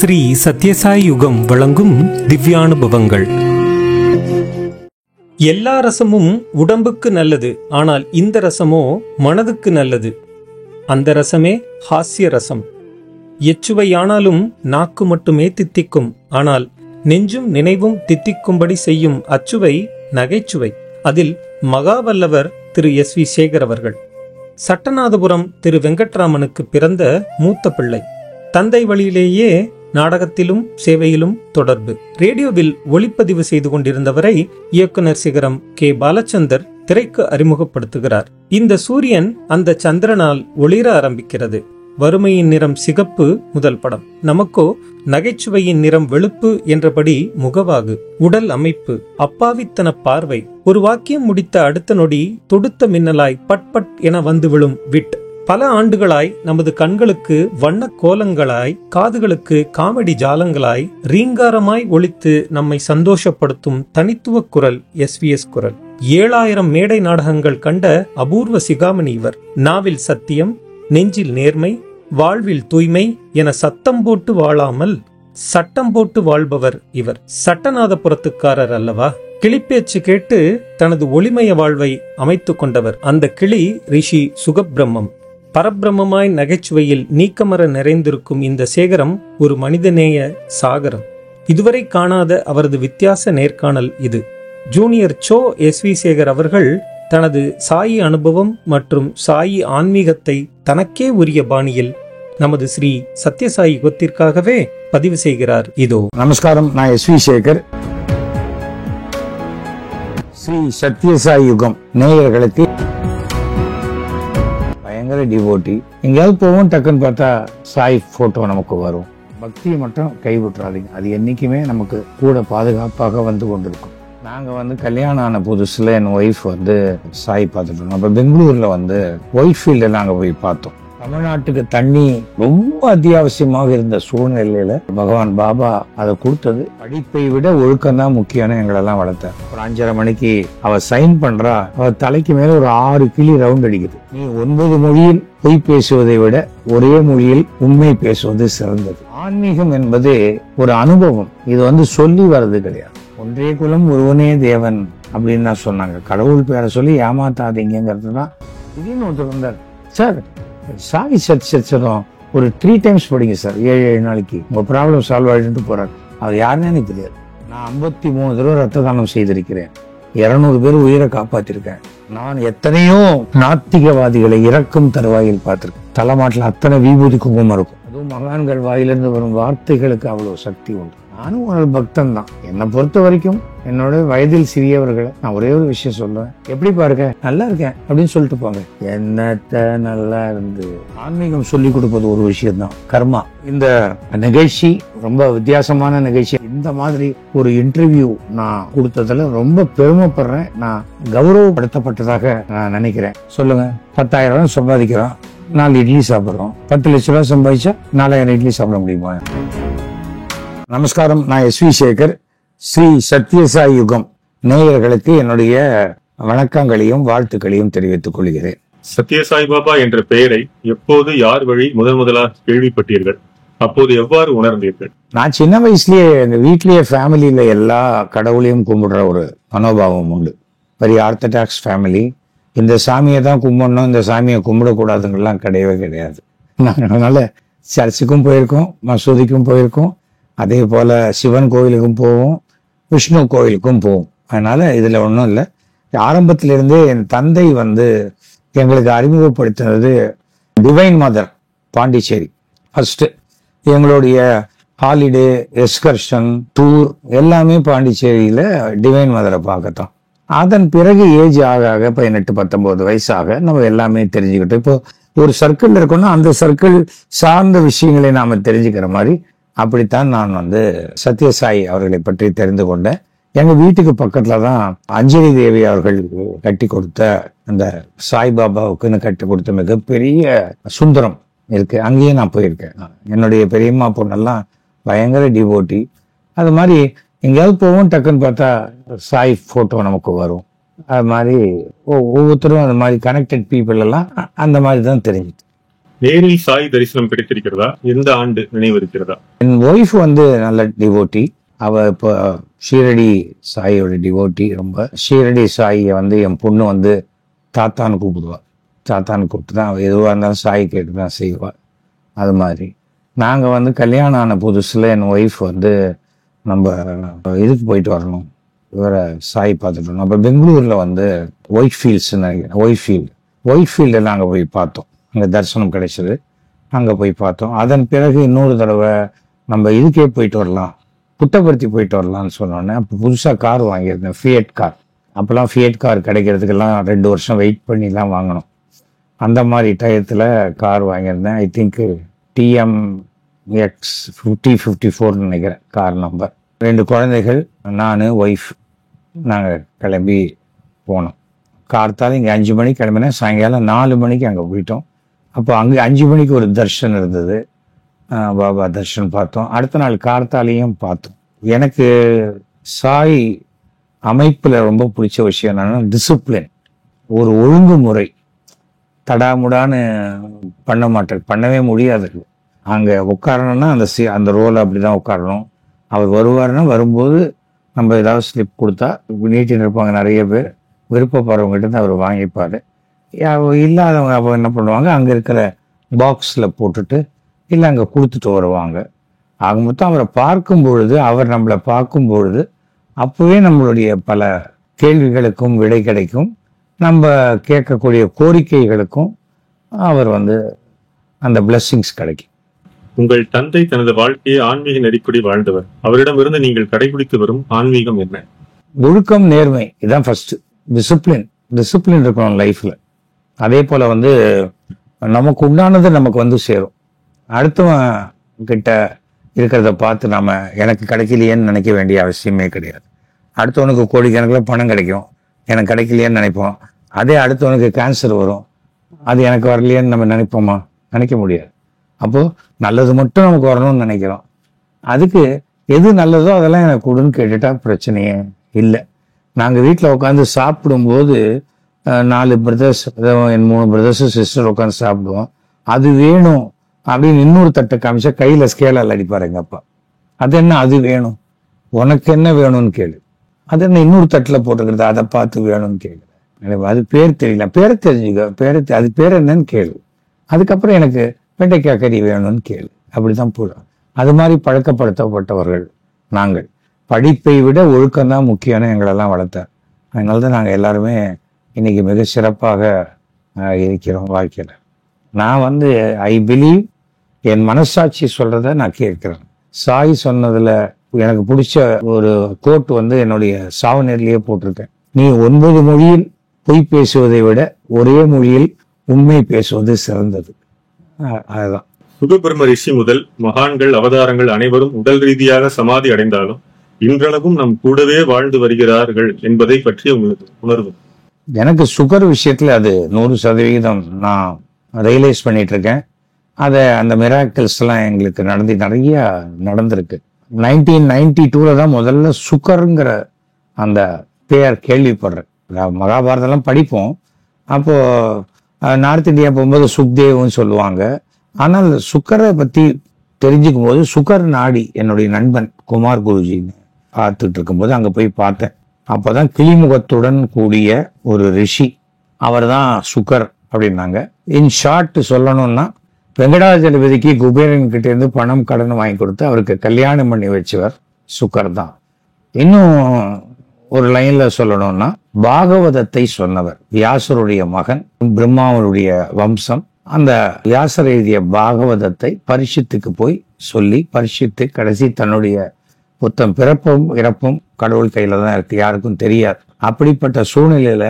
ஸ்ரீ சத்யசாய் யுகம் வழங்கும் திவ்யானுபவங்கள். எல்லா ரசமும் உடம்புக்கு நல்லது, ஆனால் இந்த ரசமோ மனதுக்கு நல்லது. அந்த ரசமே ஹாஸ்ய ரசம். எச்சுவையானாலும் நாக்கு மட்டுமே தித்திக்கும், ஆனால் நெஞ்சும் நினைவும் தித்திக்கும்படி செய்யும் அச்சுவை நகைச்சுவை. அதில் மகாவல்லவர் திரு எஸ்.வி. சேகர் அவர்கள். சட்டநாதபுரம் திரு வெங்கட்ராமனுக்கு பிறந்த மூத்த பிள்ளை. தந்தை வழியிலேயே நாடகத்திலும் சேவையிலும் தொடர்பு. ரேடியோவில் ஒளிப்பதிவு செய்து கொண்டிருந்தவரை இயக்குனர் சிகரம் கே. பாலச்சந்தர் திரைக்கு அறிமுகப்படுத்துகிறார். இந்த சூரியன் அந்த சந்திரனால் ஒளிர ஆரம்பிக்கிறது. வறுமையின் நிறம் சிகப்பு முதல் படம். நமக்கோ நகைச்சுவையின் நிறம் வெளுப்பு என்றபடி முகவாகு, உடல் அமைப்பு, அப்பாவித்தன பார்வை. ஒரு வாக்கியம் முடித்த அடுத்த நொடி தொடுத்த மின்னலாய் பட் பட் என வந்து விழும் விட். பல ஆண்டுகளாய் நமது கண்களுக்கு வண்ண கோலங்களாய், காதுகளுக்கு காமெடி ஜாலங்களாய், ரீங்காரமாய் ஒலித்து நம்மை சந்தோஷப்படுத்தும் தனித்துவ குரல் எஸ்.வி.எஸ். குரல். 7000 மேடை நாடகங்கள் கண்ட அபூர்வ சிகாமணி இவர். நாவில் சத்தியம், நெஞ்சில் நேர்மை, வாழ்வில் தூய்மை என சத்தம் போட்டு வாழாமல் சட்டம் போட்டு வாழ்பவர் இவர். சட்டநாதபுரத்துக்காரர் அல்லவா? கிளிப்பேச்சு கேட்டு தனது ஒளிமய வாழ்வை அமைத்து கொண்டவர். அந்த கிளி ரிஷி சுகபிரம்மம். பரபிரம்மமாய் நகைச்சுவையில் நீக்கமர நிறைந்திருக்கும் இந்த சேகரம் ஒரு மனிதநேய சாகரம். இதுவரை காணாத அவரது வித்தியாச நேர்காணல் இது. Junior so SV. சேகர் அவர்கள் தனது சாயி அனுபவம் மற்றும் சாயி ஆன்மீகத்தை தனக்கே உரிய பாணியில் நமது ஸ்ரீ சத்யசாயி யுகத்திற்காகவே பதிவு செய்கிறார். இதோ. நமஸ்காரம், நான் எஸ்.வி. சேகர். ஸ்ரீ சத்யசாயி யுகம் நேயர்களுக்கு பயங்கர டிவோட்டி. எங்கேயாவது போவோம், டக்குன்னு பார்த்தா சாய் போட்டோ நமக்கு வரும். பக்தியை மட்டும் கைவிட்டுறாதீங்க, அது என்னைக்குமே நமக்கு கூட பாதுகாப்பாக வந்து கொண்டிருக்கும். நாங்க கல்யாணம் ஆன புதுசுல என் ஒய்ஃப் சாய் பார்த்துட்டோம். அப்ப பெங்களூர்ல ஒயிட் ஃபீல்டு நாங்க போய் பார்த்தோம். தமிழ்நாட்டுக்கு தண்ணி ரொம்ப அத்தியாவசியமாக இருந்த சூழ்நிலையில பகவான் பாபா அதை கொடுத்தது. படிப்பை விட ஒழுக்கம் தான் முக்கியம்னு எங்களெல்லாம் வளர்த்தார். ஒரு 5:30 மணிக்கு அவ சைன் பண்றா, அவ தலைக்கு மேல ஒரு 6 கிளி ரவுண்ட் அடிக்குது. நீ 9 மொழியில் பொய் பேசுவதை விட ஒரே மொழியில் உண்மை பேசுவது சிறந்தது. ஆன்மீகம் என்பது ஒரு அனுபவம். இது சொல்லி வர்றது கிடையாது. ஒன்றே குலம் ஒருவனே தேவன் அப்படின்னு தான் சொன்னாங்க. கடவுள் பேரை சொல்லி ஏமாத்தாதீங்கிறது தான். திடீர்னு ஒருத்தர் வந்தார், சார் சாய் சச்சரம் ஒரு 3 டைம்ஸ் படிங்க சார், 7 நாளைக்கு உங்க ப்ராப்ளம் சால்வ் ஆயிட்டு போறாரு. அவர் யாருன்னு எனக்கு தெரியாது. நான் 53 தடவை ரத்த தானம் செய்திருக்கிறேன், 200 பேர் உயிரை காப்பாத்திருக்கேன். நான் எத்தனையோ நாத்திகவாதிகளை இறக்கும் தருவாயில் பார்த்திருக்கேன். தலைமாட்டில் அத்தனை விபூதி குங்குமம் இருக்கும். அதுவும் மகான்கள் வாயிலிருந்து வரும் வார்த்தைகளுக்கு அவ்வளவு சக்தி உண்டு. நானும் ஒரு பக்தன் தான். என்னை பொறுத்த வரைக்கும் என்னோட வயதில் சிறியவர்களை நான் ஒரே ஒரு விஷயம் சொல்லுவேன், எப்படி பாருங்க நல்லா இருக்கேன் அப்படின்னு சொல்லிட்டு போங்க. என்னத்த நல்லா இருந்து ஆன்மீகம் சொல்லி கொடுப்பது ஒரு விஷயம் தான், கர்மா. இந்த நிகழ்ச்சி ரொம்ப வித்தியாசமான நிகழ்ச்சி. இந்த மாதிரி ஒரு இன்டர்வியூ நான் கொடுத்ததுல ரொம்ப பெருமைப்படுறேன். நான் கௌரவப்படுத்தப்பட்டதாக நான் நினைக்கிறேன். சொல்லுங்க, 10,000 ரூபாய் சம்பாதிக்கிறோம், 4 இட்லி சாப்பிடுறோம். 10 லட்சம் ரூபாய் சம்பாதிச்சா 4000 இட்லி சாப்பிட முடியுமா? நமஸ்காரம், நான் எஸ்.வி. சேகர். ஸ்ரீ சத்யசாயி யுகம் நேயர்களுக்கு என்னுடைய வணக்கங்களையும் வாழ்த்துக்களையும் தெரிவித்துக் கொள்கிறேன். சத்யசாய் பாபா என்ற பெயரை எப்போது, யார் வழி முதலாக கேள்விப்பட்டீர்கள்? அப்போது எவ்வாறு உணர்ந்தீர்கள்? நான் சின்ன வயசுலயே எங்க வீட்லயே ஃபேமிலியில எல்லா கடவுளையும் கும்பிடுற ஒரு மனோபாவம் உண்டு. Very orthodox family. இந்த சாமியை தான் கும்பிடணும், இந்த சாமியை கும்பிடக்கூடாதுங்கெல்லாம் கிடையவே கிடையாது. அதனால சர்ச்சுக்கும் போயிருக்கோம், மசூதிக்கும் போயிருக்கோம், அதே போல சிவன் கோயிலுக்கும் போவோம், விஷ்ணு கோயிலுக்கும் போவோம். அதனால இதுல ஒன்றும் இல்லை. ஆரம்பத்திலிருந்தே என் தந்தை எங்களுக்கு அறிமுகப்படுத்தினது டிவைன் மதர் பாண்டிச்சேரி. ஃபர்ஸ்ட் எங்களுடைய ஹாலிடே, எக்ஸ்கர்ஷன், டூர் எல்லாமே பாண்டிச்சேரியில டிவைன் மதரை பார்க்கத்தான். அதன் பிறகு ஏஜ் ஆக 18-19 வயசாக நம்ம எல்லாமே தெரிஞ்சுக்கிட்டோம். இப்போ ஒரு சர்க்கிள் இருக்கோம்னா அந்த சர்க்கிள் சார்ந்த விஷயங்களை நாம தெரிஞ்சுக்கிற மாதிரி அப்படித்தான் நான் சத்யசாயி அவர்களை பற்றி தெரிந்து கொண்டேன். எங்க வீட்டுக்கு பக்கத்துல தான் அஞ்சலி தேவி அவர்கள் கட்டி கொடுத்த அந்த சாய்பாபாவுக்குன்னு கட்டி கொடுத்த மிகப்பெரிய சுந்தரம் இருக்கு. அங்கேயே நான் போயிருக்கேன். என்னுடைய பெரியம்மா பொண்ணெல்லாம் பயங்கர டிவோட்டி. அது மாதிரி எங்கேயாவது போவோம், டக்குன்னு பார்த்தா சாய் போட்டோ நமக்கு வரும். அது மாதிரி ஒவ்வொருத்தரும் அந்த மாதிரி கனெக்டட் பீப்புள் எல்லாம் அந்த மாதிரி தான் தெரிஞ்சுது. நேரில் சாய் தரிசனம் கிடைத்திருக்கிறதா? எந்த ஆண்டு நினைவு இருக்கிறதா? என் ஒய்ஃப் வந்து நல்ல டிவோட்டி. அவ இப்போ ஷீரடி சாயோட டிவோட்டி. ரொம்ப ஷீரடி சாயை வந்து என் பொண்ணு வந்து தாத்தான்னு கூப்பிடுவா. தாத்தான்னு கூப்பிட்டு தான் அவள் எதுவாக இருந்தாலும் சாய் கேட்டு தான் செய்வாள். அது மாதிரி நாங்கள் வந்து கல்யாணம் ஆன புதுசில் என் ஒய்ஃப் வந்து நம்ம இதுக்கு போயிட்டு வரணும், இவரை சாய் பார்த்துட்டு வரணும். அப்போ பெங்களூரில் வந்து ஒயிட் ஃபீல்ட்ஸ்ன்னு நினைக்கிறேன், ஒயிட் ஃபீல்டில் நாங்கள் போய் பார்த்தோம். அங்கே தரிசனம் கிடைச்சது, அங்கே போய் பார்த்தோம். அதன் பிறகு இன்னொரு தடவை நம்ம இதுக்கே போயிட்டு வரலாம், புட்டபர்த்தி போயிட்டு வரலாம்னு சொன்னோன்னே அப்போ புதுசாக கார் வாங்கியிருந்தேன், ஃபியட் கார். அப்போல்லாம் ஃபியட் கார் கிடைக்கிறதுக்கெல்லாம் 2 வருஷம் வெயிட் பண்ணிலாம் வாங்கணும். அந்த மாதிரி டயத்தில் கார் வாங்கியிருந்தேன். ஐ திங்க் TMX 5054 நினைக்கிறேன் கார் நம்பர். 2 குழந்தைகள், நான், ஒய்ஃப், நாங்கள் கிளம்பி போனோம். கார்த்தால இங்கே 5 மணிக்கு கிளம்பினேன், சாயங்காலம் 4 மணிக்கு அங்கே போயிட்டோம். அப்போ அங்கே 5 மணிக்கு ஒரு தர்ஷன் இருந்தது, பாபா தர்ஷன் பார்த்தோம். அடுத்த நாள் கார்த்தாலையும் பார்த்தோம். எனக்கு சாய் அமைப்பில் ரொம்ப பிடிச்ச விஷயம் என்னன்னா டிசிப்ளின், ஒரு ஒழுங்குமுறை. தடாமுடான்னு பண்ண மாட்டேன், பண்ணவே முடியாது. அங்கே உட்காரணும்னா அந்த ரோலை அப்படி தான் உட்காரணும். அவர் வருவாருன்னா வரும்போது நம்ம ஏதாவது ஸ்லிப் கொடுத்தா நீட்டின்னு இருப்பாங்க நிறைய பேர், விருப்பப்படுறவங்ககிட்ட தான் அவர் வாங்கிப்பார். இல்லாதவங்க அப்போ என்ன பண்ணுவாங்க, அங்கே இருக்கிற பாக்ஸில் போட்டுட்டு இல்லை அங்கே கொடுத்துட்டு வருவாங்க. ஆக மொத்தம் அவரை பார்க்கும் பொழுது, அவர் நம்மளை பார்க்கும் பொழுது அப்போவே நம்மளுடைய பல கேள்விகளுக்கும் விடை கிடைக்கும், நம்ம கேட்கக்கூடிய கோரிக்கைகளுக்கும் அவர் வந்து அந்த பிளெஸ்ஸிங்ஸ் கிடைக்கும். உங்கள் தந்தை தனது வாழ்க்கையை ஆன்மீக நெறிப்படி வாழ்ந்தவர். அவரிடமிருந்து நீங்கள் கடைபிடித்து வரும் ஆன்மீகம் என்ன? ஒழுக்கம், நேர்மை, இதான் ஃபர்ஸ்ட். டிசிப்ளின் இருக்கணும் லைஃப்ல. அதே போல வந்து நமக்கு உண்டானது நமக்கு வந்து சேரும். அடுத்தவன் கிட்ட இருக்கிறத பார்த்து நாம எனக்கு கிடைக்கலையேன்னு நினைக்க வேண்டிய அவசியமே கிடையாது. அடுத்தவனுக்கு கோடிக்கணக்கில் பணம் கிடைக்கும், எனக்கு கிடைக்கலையேன்னு நினைப்போம். அதே அடுத்தவனுக்கு கேன்சர் வரும், அது எனக்கு வரலையேன்னு நம்ம நினைப்போமா? நினைக்க முடியாது. அப்போ நல்லது மட்டும் நமக்கு வரணும்னு நினைக்கிறோம். அதுக்கு எது நல்லதோ அதெல்லாம் எனக்கு கொடுன்னு கேட்டுட்டா பிரச்சனையே இல்லை. நாங்கள் வீட்டில் உட்காந்து சாப்பிடும்போது 4 பிரதர்ஸ், என் 3 பிரதர்ஸ் சிஸ்டர் உட்காந்து சாப்பிடுவோம். அது வேணும் அப்படின்னு இன்னொரு தட்டை காமிச்சா கையில் ஸ்கேலால் அடிப்பார் எங்கள் அப்பா. அது என்ன அது வேணும், உனக்கு என்ன வேணும்னு கேளு. அது என்ன இன்னொரு தட்டில் போட்டுக்கிறது, அதை பார்த்து வேணும்னு கேளு. அது பேர் தெரியல, பேரை தெரிஞ்சுக்க, அது பேர் என்னன்னு கேளு. அதுக்கப்புறம் எனக்கு வெண்டைக்காய் கறி வேணும்னு கேளு. அப்படிதான் போடும். அது மாதிரி பழக்கப்படுத்தப்பட்டவர்கள் நாங்கள். படிப்பை விட ஒழுக்கம்தான் முக்கியம்னு எங்களெல்லாம் வளர்த்தார். அதனால தான் நாங்கள் எல்லாருமே இன்னைக்கு மிக சிறப்பாக இருக்கிறோம் வாழ்க்கையில். நான் வந்து ஐ பிலீவ், என் மனசாட்சி சொல்றத நான் கேட்கிறேன். சாய் சொன்னதுல எனக்கு பிடிச்ச ஒரு கோட் வந்து என்னுடைய சாவனர்லயே போட்டிருக்கேன். நீ 9 மொழியில் பொய் பேசுவதை விட ஒரே மொழியில் உண்மை பேசுவது சிறந்தது. அதுதான். சுகபிரம்ம ரிஷி முதல் மகான்கள், அவதாரங்கள் அனைவரும் உடல் ரீதியாக சமாதி அடைந்தாலும் இன்றளவும் நம் கூடவே வாழ்ந்து வருகிறார்கள் என்பதை பற்றி உங்களுக்கு உணர்வு? எனக்கு சுகர் விஷயத்துல அது 100% நான் ரியலைஸ் பண்ணிட்டு இருக்கேன். அந்த மிராக்கிள்ஸ் எல்லாம் எங்களுக்கு நிறைய நடந்திருக்கு. 1992 தான் முதல்ல சுகருங்கிற அந்த பெயர் கேள்விப்படுறேன். மகாபாரதெல்லாம் படிப்போம். அப்போ நார்த் இந்தியா போகும்போது சுக்தேவ்னு சொல்லுவாங்க. ஆனால் சுகரை பத்தி தெரிஞ்சுக்கும் போது சுகர் நாடி என்னுடைய நண்பன் குமார் குருஜின்னு பார்த்துட்டு இருக்கும்போது அங்க போய் பார்த்தேன். அப்போதான் கிளிமுகத்துடன் கூடிய ஒரு ரிஷி, அவர் தான் சுகர் அப்படின்னாங்க. இன் ஷார்ட் சொல்லணும்னா, வெங்கடாஜலபதிக்கு குபேரன் கிட்ட இருந்து பணம் கடன் வாங்கி கொடுத்து அவருக்கு கல்யாணம் பண்ணி வச்சவர் சுகர் தான். இன்னும் ஒரு லைன்ல சொல்லணும்னா, பாகவதத்தை சொன்னவர் வியாசருடைய மகன், பிரம்மாவனுடைய வம்சம். அந்த வியாசர் எழுதிய பாகவதத்தை பரிஷத்துக்கு போய் சொல்லி, பரிஷத்து கடைசி தன்னுடைய புத்தம் பிறப்பும் இறப்பும் கடவுள் கையில தான் இருக்கு, யாருக்கும் தெரியாது. அப்படிப்பட்ட சூழ்நிலையில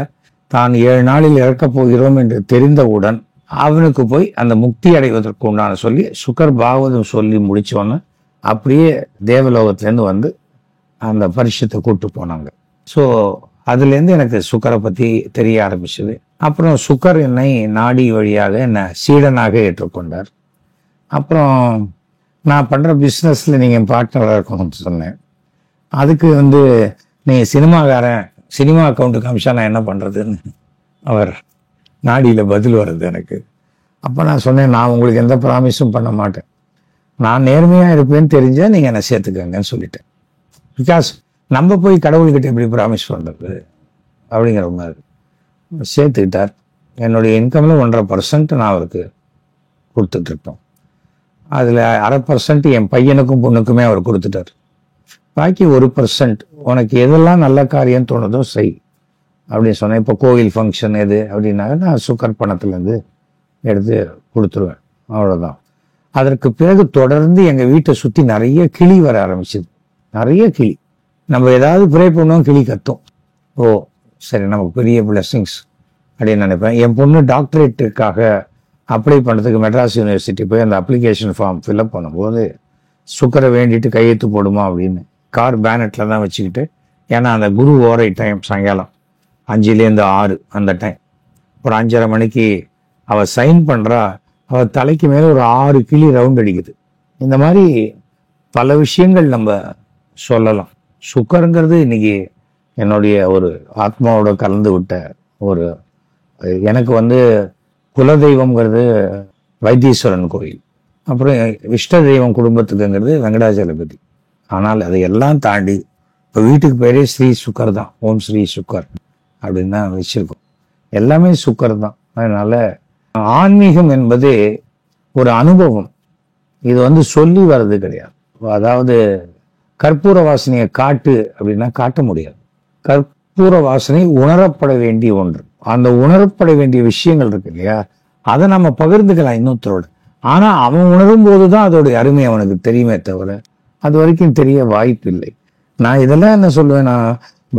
தான் 7 நாளில் இறக்கப் போகிறோம் என்று தெரிந்தவுடன் அவனுக்கு போய் அந்த முக்தி அடைவதற்கு உண்டான சொல்லி சுகர் பாகவதம் சொல்லி முடிச்சோன்னு அப்படியே தேவலோகத்திலேருந்து வந்து அந்த பரிஷத்தை கூட்டு போனாங்க. ஸோ அதுலேருந்து எனக்கு சுகரை பற்றி தெரிய ஆரம்பிச்சது. அப்புறம் சுகர் என்னை நாடி வழியாக என்னை சீடனாக ஏற்றுக்கொண்டார். அப்புறம் நான் பண்ணுற பிஸ்னஸில் நீங்கள் பார்ட்னராக இருக்கணும்னு சொன்னேன். அதுக்கு வந்து நீங்கள் சினிமா அக்கௌண்ட்டு காமிச்சா நான் என்ன பண்ணுறதுன்னு அவர் நாடியில் பதில் வருது எனக்கு. அப்போ நான் சொன்னேன், நான் உங்களுக்கு எந்த ப்ராமிஸும் பண்ண மாட்டேன், நான் நேர்மையாக இருப்பேன்னு தெரிஞ்சால் நீங்கள் என்னை சேர்த்துக்கங்கன்னு சொல்லிட்டேன். பிகாஸ் நம்ம போய் கடவுள்கிட்ட எப்படி ப்ராமிஸ் பண்ணுறது அப்படிங்கிற மாதிரி சேர்த்துக்கிட்டார். என்னுடைய இன்கமில் 1.5% நான் அவருக்கு கொடுத்துட்ருக்கோம். அதில் 0.5% என் பையனுக்கும் பொண்ணுக்குமே அவர் கொடுத்துட்டார். பாக்கி 1% உனக்கு எதெல்லாம் நல்ல காரியம் தோணுதோ செய் அப்படின்னு சொன்னேன். இப்போ கோவில் ஃபங்க்ஷன் எது அப்படின்னாக்க நான் சுக்கர் பணத்துலேருந்து எடுத்து கொடுத்துருவேன், அவ்வளோதான். அதற்கு பிறகு தொடர்ந்து எங்கள் வீட்டை சுற்றி நிறைய கிளி வர ஆரம்பிச்சிது. நிறைய கிளி. நம்ம ஏதாவது ப்ரே பண்ணுவோம், கிளி கத்தும். ஓ சரி, நமக்கு பெரிய பிளெஸ்ஸிங்ஸ் அப்படின்னு நினைப்பேன். என் பொண்ணு டாக்டரேட்டுக்காக அப்ளை பண்ணுறதுக்கு மெட்ராஸ் யூனிவர்சிட்டி போய் அந்த அப்ளிகேஷன் ஃபார்ம் ஃபில்அப் பண்ணும்போது சுக்கரை வேண்டிட்டு கையெழுத்து போடுமா அப்படின்னு கார் பேனட்டில் தான் வச்சுக்கிட்டு, ஏன்னா அந்த குரு ஓரை டைம் சாயங்காலம் 5லேருந்து 6 அந்த டைம், ஒரு 5:30 மணிக்கு அவள் சைன் பண்ணுறா. அவள் தலைக்கு மேலே ஒரு 6 கிளி ரவுண்ட் அடிக்குது. இந்த மாதிரி பல விஷயங்கள் நம்ம சொல்லலாம். சுக்கருங்கிறது இன்னைக்கு என்னுடைய ஒரு ஆத்மாவோட கலந்து விட்ட ஒரு, எனக்கு வந்து குலதெய்வம்ங்கிறது வைத்தீஸ்வரன் கோயில், அப்புறம் இஷ்ட தெய்வம் குடும்பத்துக்குங்கிறது வெங்கடாஜலபதி. ஆனால் அதையெல்லாம் தாண்டி இப்போ வீட்டுக்கு பேரே ஸ்ரீ சுக்கர் தான், ஓம் ஸ்ரீ சுக்கர் அப்படின்னு தான் வச்சிருக்கோம். எல்லாமே சுக்கர் தான். அதனால ஆன்மீகம் என்பது ஒரு அனுபவம். இது வந்து சொல்லி வர்றது கிடையாது. அதாவது கற்பூர வாசனையை காட்டு அப்படின்னா காட்ட முடியாது. கற்பூர வாசனை உணரப்பட வேண்டிய ஒன்று. அந்த உணரப்பட வேண்டிய விஷயங்கள் இருக்கு இல்லையா, அதை நம்ம பகிர்ந்துக்கலாம் இன்னொருத்தரோட. ஆனா அவன் உணரும் போதுதான் அதோடைய அருமை அவனுக்கு தெரியுமே தவிர அது வரைக்கும் தெரிய வாய்ப்பு இல்லை. நான் இதெல்லாம் என்ன சொல்லுவேன், நான்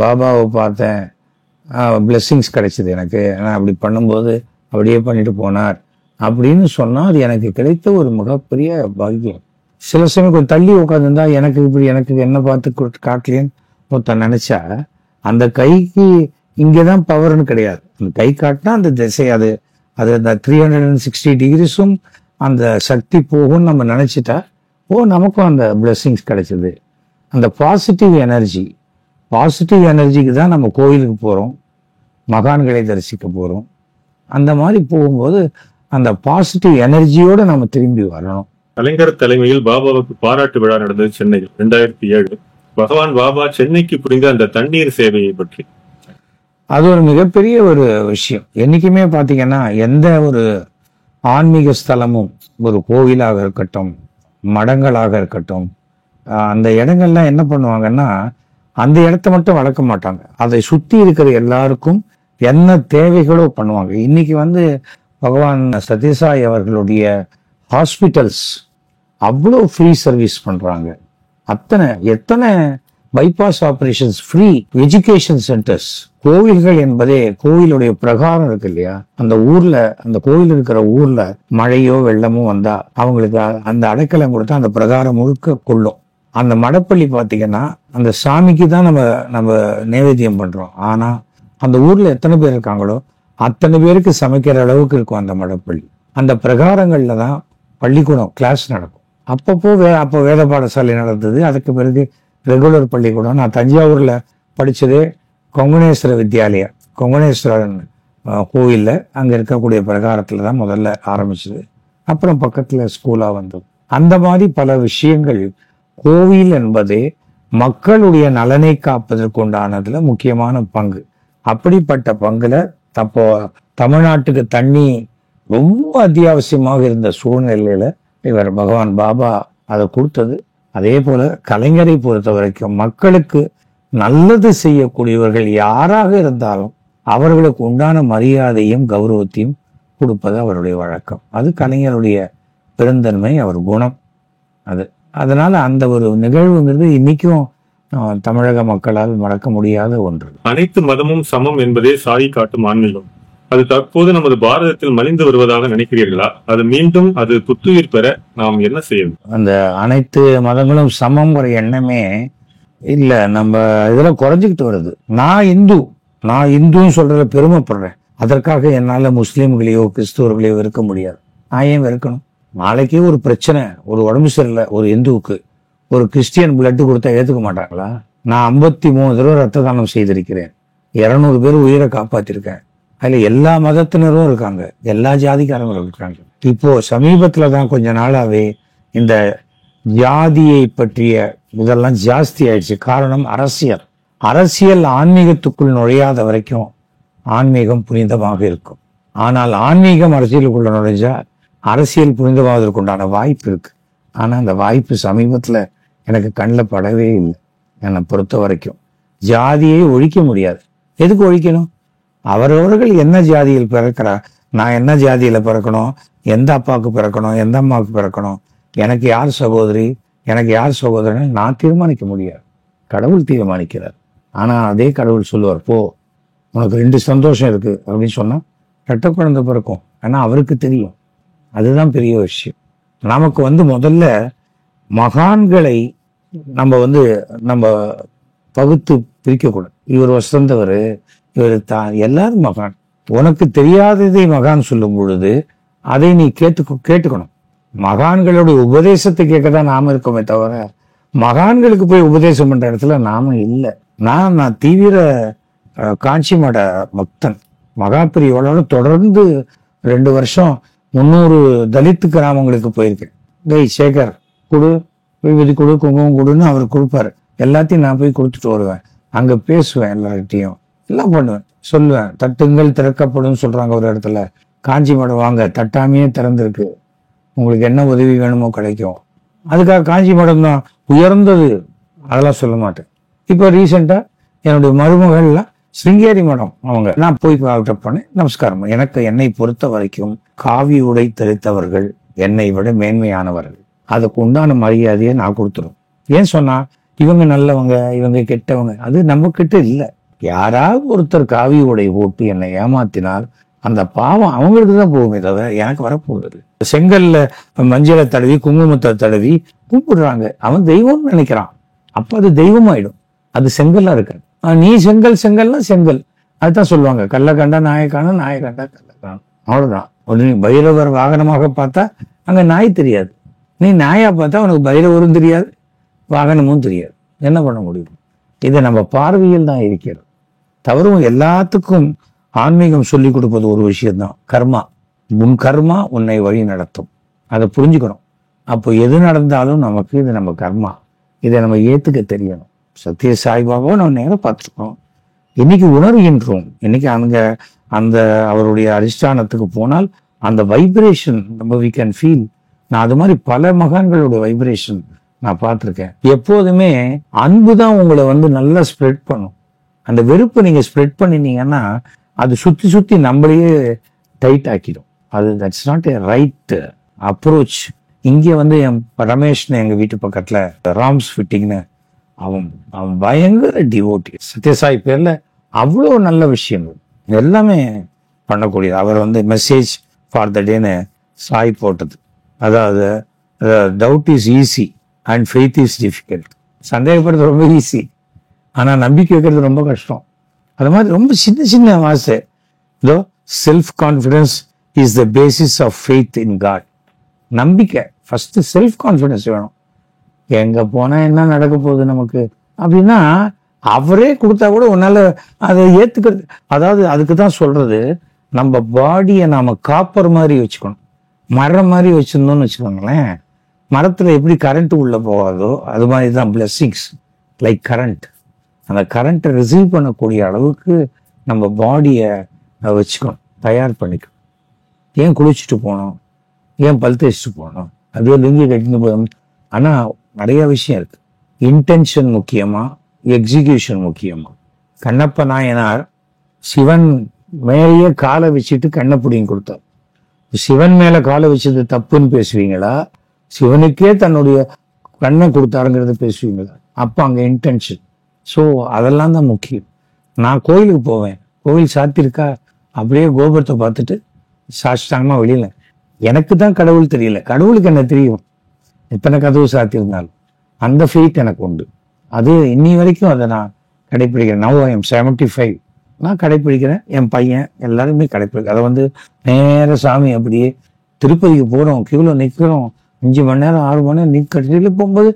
பாபாவை பார்த்தேன், பிளெஸ்ஸிங்ஸ் கிடைச்சது எனக்கு, நான் அப்படி பண்ணும்போது அப்படியே பண்ணிட்டு போனார் அப்படின்னு சொன்னா அது எனக்கு கிடைத்த ஒரு மிகப்பெரிய பாக்கியம். சில சமயம் கொஞ்சம் தள்ளி உட்காந்துருந்தா எனக்கு இப்படி எனக்கு என்ன பார்த்து காட்டலேன்னு ஒருத்தன் நினைச்சா, அந்த கைக்கு இங்கேதான் பவர்னு கிடையாது. அந்த கை காட்டினா அந்த திசை, அது அந்த 360 டிகிரிஸும் அந்த சக்தி போகும்னு நம்ம நினைச்சிட்டா, ஓ நமக்கும் அந்த பிளெஸ்ஸிங்ஸ் கிடைச்சது. அந்த பாசிட்டிவ் எனர்ஜிக்கு தான் நம்ம கோயிலுக்கு போகிறோம், மகான்களை தரிசிக்க போகிறோம். அந்த மாதிரி போகும்போது அந்த பாசிட்டிவ் எனர்ஜியோட நம்ம திரும்பி வரணும். கலைஞர் தலைமையில் பாபாவுக்கு பாராட்டு விழா நடந்தது சென்னையில் 2007. பகவான் பாபா சென்னைக்கு புரிந்த அந்த தண்ணீர் சேவையை பற்றி. அது ஒரு மிகப்பெரிய ஒரு விஷயம். என்னைக்குமே பார்த்தீங்கன்னா எந்த ஒரு ஆன்மீக ஸ்தலமும், ஒரு கோவிலாக இருக்கட்டும், மடங்களாக இருக்கட்டும், அந்த இடங்கள்லாம் என்ன பண்ணுவாங்கன்னா அந்த இடத்த மட்டும் வளர்க்க மாட்டாங்க, அதை சுற்றி இருக்கிற எல்லாருக்கும் என்ன தேவைகளோ பண்ணுவாங்க. இன்னைக்கு வந்து பகவான் சத்யசாய் அவர்களுடைய ஹாஸ்பிட்டல்ஸ் அவ்வளோ ஃப்ரீ சர்வீஸ் பண்றாங்க. எத்தனை bypass operations free, education centres. கோவில்கள் என்பதே, கோவிலுடைய பிரகாரம் இருக்கு இல்லையா, அந்த ஊர்ல, அந்த கோவில் இருக்கிற ஊர்ல மழையோ வெள்ளமோ வந்தா அவங்களுக்கு அந்த அடைக்கலம் கொடுத்தா அந்த பிரகாரம் முழுக்க கொள்ளும். அந்த மடப்பள்ளி பார்த்தீங்கன்னா அந்த சாமிக்கு தான் நம்ம நைவேத்தியம் பண்றோம். ஆனா அந்த ஊர்ல எத்தனை பேர் இருக்காங்களோ அத்தனை பேருக்கு சமைக்கிற அளவுக்கு இருக்கும் அந்த மடப்பள்ளி. அந்த பிரகாரங்கள்ல தான் பள்ளிக்கூடம் கிளாஸ் நடக்கும். அப்போ வேத பாடசாலை நடந்தது. அதுக்கு பிறகு ரெகுலர் பள்ளிக்கூடம். நான் தஞ்சாவூர்ல படிச்சதே கொங்கணேஸ்வர வித்யாலயா, கொங்கணேஸ்வரன் கோயில்ல அங்க இருக்கக்கூடிய பிரகாரத்துல தான் முதல்ல ஆரம்பிச்சது. அப்புறம் பக்கத்துல ஸ்கூலா வந்தது. அந்த மாதிரி பல விஷயங்கள். கோவில் என்பது மக்களுடைய நலனை காப்பதற்கு உண்டானதுல முக்கியமான பங்கு. அப்படிப்பட்ட பங்குல அப்போ தமிழ்நாட்டுக்கு தண்ணி ரொம்ப அத்தியாவசியமாக இருந்த சூழ்நிலையில இவர் பகவான் பாபா அதை கொடுத்தது. அதே போல கலைஞரை பொறுத்த வரைக்கும் மக்களுக்கு நல்லது செய்யக்கூடியவர்கள் யாராக இருந்தாலும் அவர்களுக்கு உண்டான மரியாதையும் கௌரவத்தையும் கொடுப்பது அவருடைய வழக்கம். அது கலைஞருடைய பெருந்தன்மை, அவர் குணம். அதனால அந்த ஒரு நிகழ்வுங்கிறது இன்னைக்கும் தமிழக மக்களால் மறக்க முடியாத ஒன்று. அனைத்து மதமும் சமம் என்பதே சாய் காட்டும் ஆன்மீகம். அது தற்போது நமது பாரதத்தில் மலிந்து வருவதாக நினைக்கிறீர்களா? அது மீண்டும் அது புத்துயிர் பெற நாம் என்ன செய்யணும்? அந்த அனைத்து மதங்களும் சமங்கிற எண்ணமே இல்ல, நம்ம இதெல்லாம் குறைஞ்சிக்கிட்டு வருது. நான் இந்துன்னு சொல்றத பெருமைப்படுறேன். அதற்காக என்னால முஸ்லீம்களையோ கிறிஸ்துவர்களையோ வெறுக்க முடியாது. நான் ஏன் வெறுக்கணும்? நாளைக்கே ஒரு பிரச்சனை, ஒரு உடம்பு சரியில்லை ஒரு இந்துவுக்கு, ஒரு கிறிஸ்டியன் பிளட் கொடுத்தா ஏத்துக்க மாட்டாங்களா? நான் 53 தடவை ரத்த தானம் செய்திருக்கிறேன், 200 பேர் உயிரை காப்பாத்திருக்கேன். அதுல எல்லா மதத்தினரும் இருக்காங்க, எல்லா ஜாதிக்காரங்களும் இருக்காங்க. இப்போ சமீபத்துல தான் கொஞ்ச நாளாவே இந்த ஜாதியை பற்றிய இதெல்லாம் ஜாஸ்தி ஆயிடுச்சு. காரணம் அரசியல். அரசியல் ஆன்மீகத்துக்குள் நுழையாத வரைக்கும் ஆன்மீகம் புனிதமாக இருக்கும். ஆனால் ஆன்மீகம் அரசியலுக்குள்ள நுழைஞ்சா அரசியல் புனிதமாவதற்கு உண்டான வாய்ப்பு இருக்கு. ஆனா அந்த வாய்ப்பு சமீபத்துல எனக்கு கண்ணில் படவே இல்லை. என்னை பொறுத்த வரைக்கும் ஜாதியை ஒழிக்க முடியாது. எதுக்கு ஒழிக்கணும்? அவரவர்கள் என்ன ஜாதியில் பிறக்கிறா, நான் என்ன ஜாதியில பிறக்கணும், எந்த அப்பாவுக்கு பிறக்கணும், எந்த அம்மாவுக்கு பிறக்கணும், எனக்கு யார் சகோதரி, எனக்கு யார் சகோதரன் நான் தீர்மானிக்க முடியாது. கடவுள் தீர்மானிக்கிறார். ஆனா அதே கடவுள் சொல்லுவார், போ உனக்கு 2 சந்தோஷம் இருக்கு அப்படின்னு சொன்னா ரெட்டை குழந்தை பிறக்கும். ஆனா அவருக்கு தெரியும். அதுதான் பெரிய விஷயம். நமக்கு முதல்ல மகான்களை நம்ம பகுத்து பிரிக்கக்கூடாது. இவர் வசந்தவர், இவர் தான், எல்லாரும் மகான். உனக்கு தெரியாததை மகான் சொல்லும் பொழுது அதை நீ கேட்டுக்கணும். மகான்களுடைய உபதேசத்தை கேட்கதான் நாம இருக்கோமே தவிர மகான்களுக்கு போய் உபதேசம் பண்ற இடத்துல நாம இல்லை. நான் தீவிர காஞ்சி மட பக்தன். மகாபிரியோட தொடர்ந்து 2 வருஷம் 300 தலித்து கிராமங்களுக்கு போயிருக்கேன். சேகர் கொடு, விபதி கொடு, குங்குமம் கொடுன்னு அவர் கொடுப்பாரு. எல்லாத்தையும் நான் போய் கொடுத்துட்டு வருவேன். அங்க பேசுவேன், எல்லார்கிட்டையும் எல்லாம் பண்ணுவேன், சொல்லுவேன். தட்டுங்கள் திறக்கப்படும் சொல்றாங்க ஒரு இடத்துல. காஞ்சி மடம் வாங்க, தட்டாமையே திறந்திருக்கு, உங்களுக்கு என்ன உதவி வேணுமோ கிடைக்கும். அதுக்காக காஞ்சி மடம் தான் உயர்ந்தது அதெல்லாம் சொல்ல மாட்டேன். இப்போ ரீசெண்டா என்னுடைய மருமகள்லாம் சிருங்கேரி மடம், அவங்க நான் போய் பண்ணேன், நமஸ்காரம். என்னை பொறுத்த வரைக்கும் காவி உடை தரித்தவர்கள் என்னை விட மேன்மையானவர்கள். அதுக்கு உண்டான மரியாதையை நான் கொடுத்துருவேன். ஏன் சொன்னா இவங்க நல்லவங்க, இவங்க கெட்டவங்க, அது நம்ம கிட்ட இல்லை. யாராவது ஒருத்தர் காவி உடை போட்டு என்னை ஏமாத்தினால் அந்த பாவம் அவங்களுக்கு தான் போகுமே தவிர எனக்கு வரப்போகுது. செங்கல்ல மஞ்சளை தடவி குங்குமத்தை தடவி கூப்பிடுறாங்க, அவன் தெய்வம்னு நினைக்கிறான். அப்ப அது தெய்வமாயிடும், அது செங்கல்லா இருக்காது. நீ செங்கல்னா செங்கல். அதுதான் சொல்லுவாங்க, கல்ல கண்டா நாயை காணும், நாயை கண்டா கல்ல காணும். அவ்வளவுதான். நீ பைரவர் வாகனமாக பார்த்தா அங்க நாய் தெரியாது, நீ நாயா பார்த்தா உனக்கு பைரவரும் தெரியாது, வாகனமும் தெரியாது. என்ன பண்ண முடியும்? இது நம்ம பார்வையில் தான் இருக்கிறது. தவறும் எல்லாத்துக்கும் ஆன்மீகம் சொல்லி கொடுப்பது ஒரு விஷயம்தான், கர்மா. உன் கர்மா உன்னை வழி நடத்தும். அதை புரிஞ்சுக்கணும். அப்போ எது நடந்தாலும் நமக்கு இது நம்ம கர்மா, இதை நம்ம ஏத்துக்க தெரியணும். சத்ய சாய்பாபாவை நம்ம நேரம் பார்த்துருக்கோம். இன்னைக்கு உணர்கின்றோம். இன்னைக்கு அந்த அவருடைய அதிஷ்டானத்துக்கு போனால் அந்த வைப்ரேஷன் நம்ம வி கேன் ஃபீல். நான் அது மாதிரி பல மகான்களோட வைப்ரேஷன் நான் பார்த்துருக்கேன். எப்போதுமே அன்பு தான் உங்களை நல்லா ஸ்ப்ரெட் பண்ணும். அந்த வெறுப்பை நீங்க ஸ்ப்ரெட் பண்ணினீங்கன்னா அது சுத்தி சுத்தி நம்மளையே டைட் ஆக்கிடும். அது that's not a right approach. இங்க என் ரமேஷ்னு எங்க வீட்டு பக்கத்துல ராம்ஸ் ஃபிட்டிங்னு அவன் பயங்கர டிவோட்டி. சத்யசாய் பேர்ல அவ்வளோ நல்ல விஷயங்கள் எல்லாமே பண்ணக்கூடியது. அவர் மெசேஜ் ஃபார் த டேன்னு சாய் போட்டது. அதாவது doubt is easy and faith is difficult. சந்தேகப்படுறது ரொம்ப ஈஸி, ஆனா நம்பிக்கை வைக்கிறது ரொம்ப கஷ்டம். அது மாதிரி ரொம்ப சின்ன சின்ன வாசை. இதோ self confidence is the basis of faith in God. நம்பிக்கை ஃபர்ஸ்ட், செல்ஃப் கான்ஃபிடன்ஸ் வேணும். எங்க போனா என்ன நடக்க போகுது நமக்கு அப்படின்னா அவரே கொடுத்தா கூட உன்னால அதை ஏத்துக்கிறது. அதாவது அதுக்கு தான் சொல்றது, நம்ம பாடியை நாம காப்பர் மாதிரி வச்சுக்கணும். மரம் மாதிரி வச்சிருந்தோம்னு வச்சுக்கோங்களேன், மரத்துல எப்படி கரண்ட் உள்ள போகாதோ அது மாதிரி தான் பிளெஸிங்ஸ் லைக் கரண்ட். அந்த கரண்ட்டை ரிசீவ் பண்ணக்கூடிய அளவுக்கு நம்ம பாடியை வச்சுக்கணும், தயார் பண்ணிக்கணும். ஏன் குளிச்சுட்டு போகணும், ஏன் பல் தேய்ச்சிட்டு போகணும், அப்படியே லுங்கி கட்டிட்டு போகணும். ஆனா நிறைய விஷயம் இருக்கு. இன்டென்ஷன் முக்கியமா, எக்ஸிகியூஷன் முக்கியமா? கண்ணப்ப நாயனார் சிவன் மேலேயே காலை வச்சுட்டு கண்ணை பிடிங்கி கொடுத்தார். சிவன் மேல காலை வச்சது தப்புன்னு பேசுவீங்களா, சிவனுக்கே தன்னுடைய கண்ணை கொடுத்தாருங்கிறத பேசுவீங்களா? அப்ப அங்க இன்டென்ஷன். ஸோ அதெல்லாம் தான் முக்கியம். நான் கோயிலுக்கு போவேன், கோவில் சாத்திருக்கா, அப்படியே கோபுரத்தை பார்த்துட்டு சாஷ்டாங்கமா வெளியில. எனக்கு தான் கடவுள் தெரியல, கடவுளுக்கு என்ன தெரியும் எத்தனை கதவு சாத்தியிருந்தாலும். அந்த ஃபெய்த் எனக்கு உண்டு. அது இன்னி வரைக்கும் அதை நான் கடைப்பிடிக்கிறேன். Now I am 75. நான் கடைப்பிடிக்கிறேன், என் பையன் எல்லாருமே கடைப்பிடிக்கிறேன். அதை நேர சாமி அப்படியே திருப்பதிக்கு போகிறோம், கியூவில் நிற்கிறோம், 5 மணி நேரம் 6 மணி நேரம் கடைசியில் போகும்போது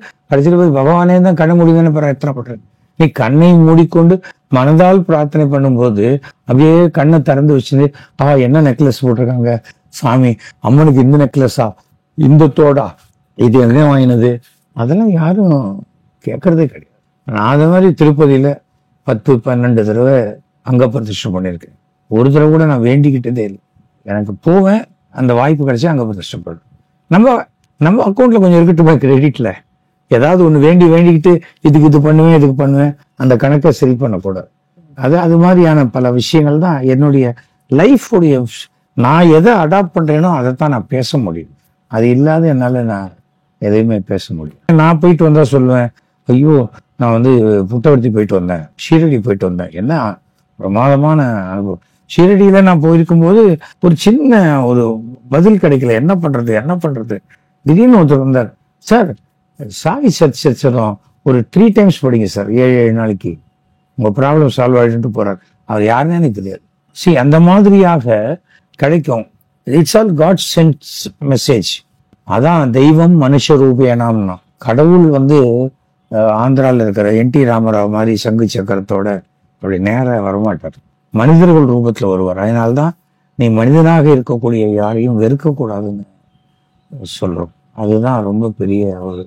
பகவானே தான் கண்ண முடியுதுன்னு பிற எத்தனை பண்றேன். நீ கண்ணை மூடிக்கொண்டு மனதால் பிரார்த்தனை பண்ணும்போது அப்படியே கண்ணை திறந்து வச்சுட்டு என்ன நெக்லஸ் போட்டிருக்காங்க சாமி, அம்மனுக்கு இந்த நெக்லஸா, இந்த தோடா, இது எங்க வாங்கினது, அதெல்லாம் யாரும் கேட்கறதே கிடையாது. நான் அது மாதிரி திருப்பதியில 10-12 தடவை அங்க பிரதிஷ்டை பண்ணியிருக்கேன். ஒரு தடவை கூட நான் வேண்டிக்கிட்டதே இல்லை. எனக்கு போவேன், அந்த வாய்ப்பு கிடைச்சா அங்க பிரதிஷ்டை பண்ணுறேன். நம்ம அக்கௌண்ட்ல கொஞ்சம் இருக்கட்டுமா கிரெடிட்ல, ஏதாவது ஒன்று வேண்டிக்கிட்டு இதுக்கு இது பண்ணுவேன் இதுக்கு பண்ணுவேன், அந்த கணக்கை சரி பண்ணக்கூடாது. அது மாதிரியான பல விஷயங்கள் தான் என்னுடைய லைஃபுடைய. நான் எதை அடாப்ட் பண்றேனோ அதைத்தான் நான் பேச முடியும். அது இல்லாத என்னால் நான் எதையுமே பேச முடியும். நான் போயிட்டு வந்தா சொல்லுவேன், ஐயோ நான் வந்து புட்டவர்த்தி போயிட்டு வந்தேன், ஷீரடி போயிட்டு வந்தேன், என்ன பிரமாதமான அனுபவம். ஷீரடியில நான் போயிருக்கும்போது ஒரு சின்ன ஒரு பதில் கிடைக்கல, என்ன பண்றது. திடீர்னு ஒருத்தர் வந்தார், சார் சாவி சச்சரம் ஒரு 3 டைம்ஸ் படிங்க சார், 7 நாளைக்கு உங்க ப்ராப்ளம் சால்வ் ஆகிட்டு போறார். அவர் யாருன்னு எனக்கு தெரியாது. அந்த மாதிரியாக கிடைக்கும். It's all God sense message. அதான் தெய்வம் மனுஷ ரூபேனாம்னா. கடவுள் வந்து ஆந்திராவில் இருக்கிற NT ராமராவ் மாதிரி சங்கு சக்கரத்தோட அப்படி நேராக வரமாட்டார், மனிதர்கள் ரூபத்தில் வருவார். அதனால்தான் நீ மனிதனாக இருக்கக்கூடிய யாரையும் வெறுக்கக்கூடாதுன்னு சொல்றோம். அதுதான் ரொம்ப பெரிய ஒரு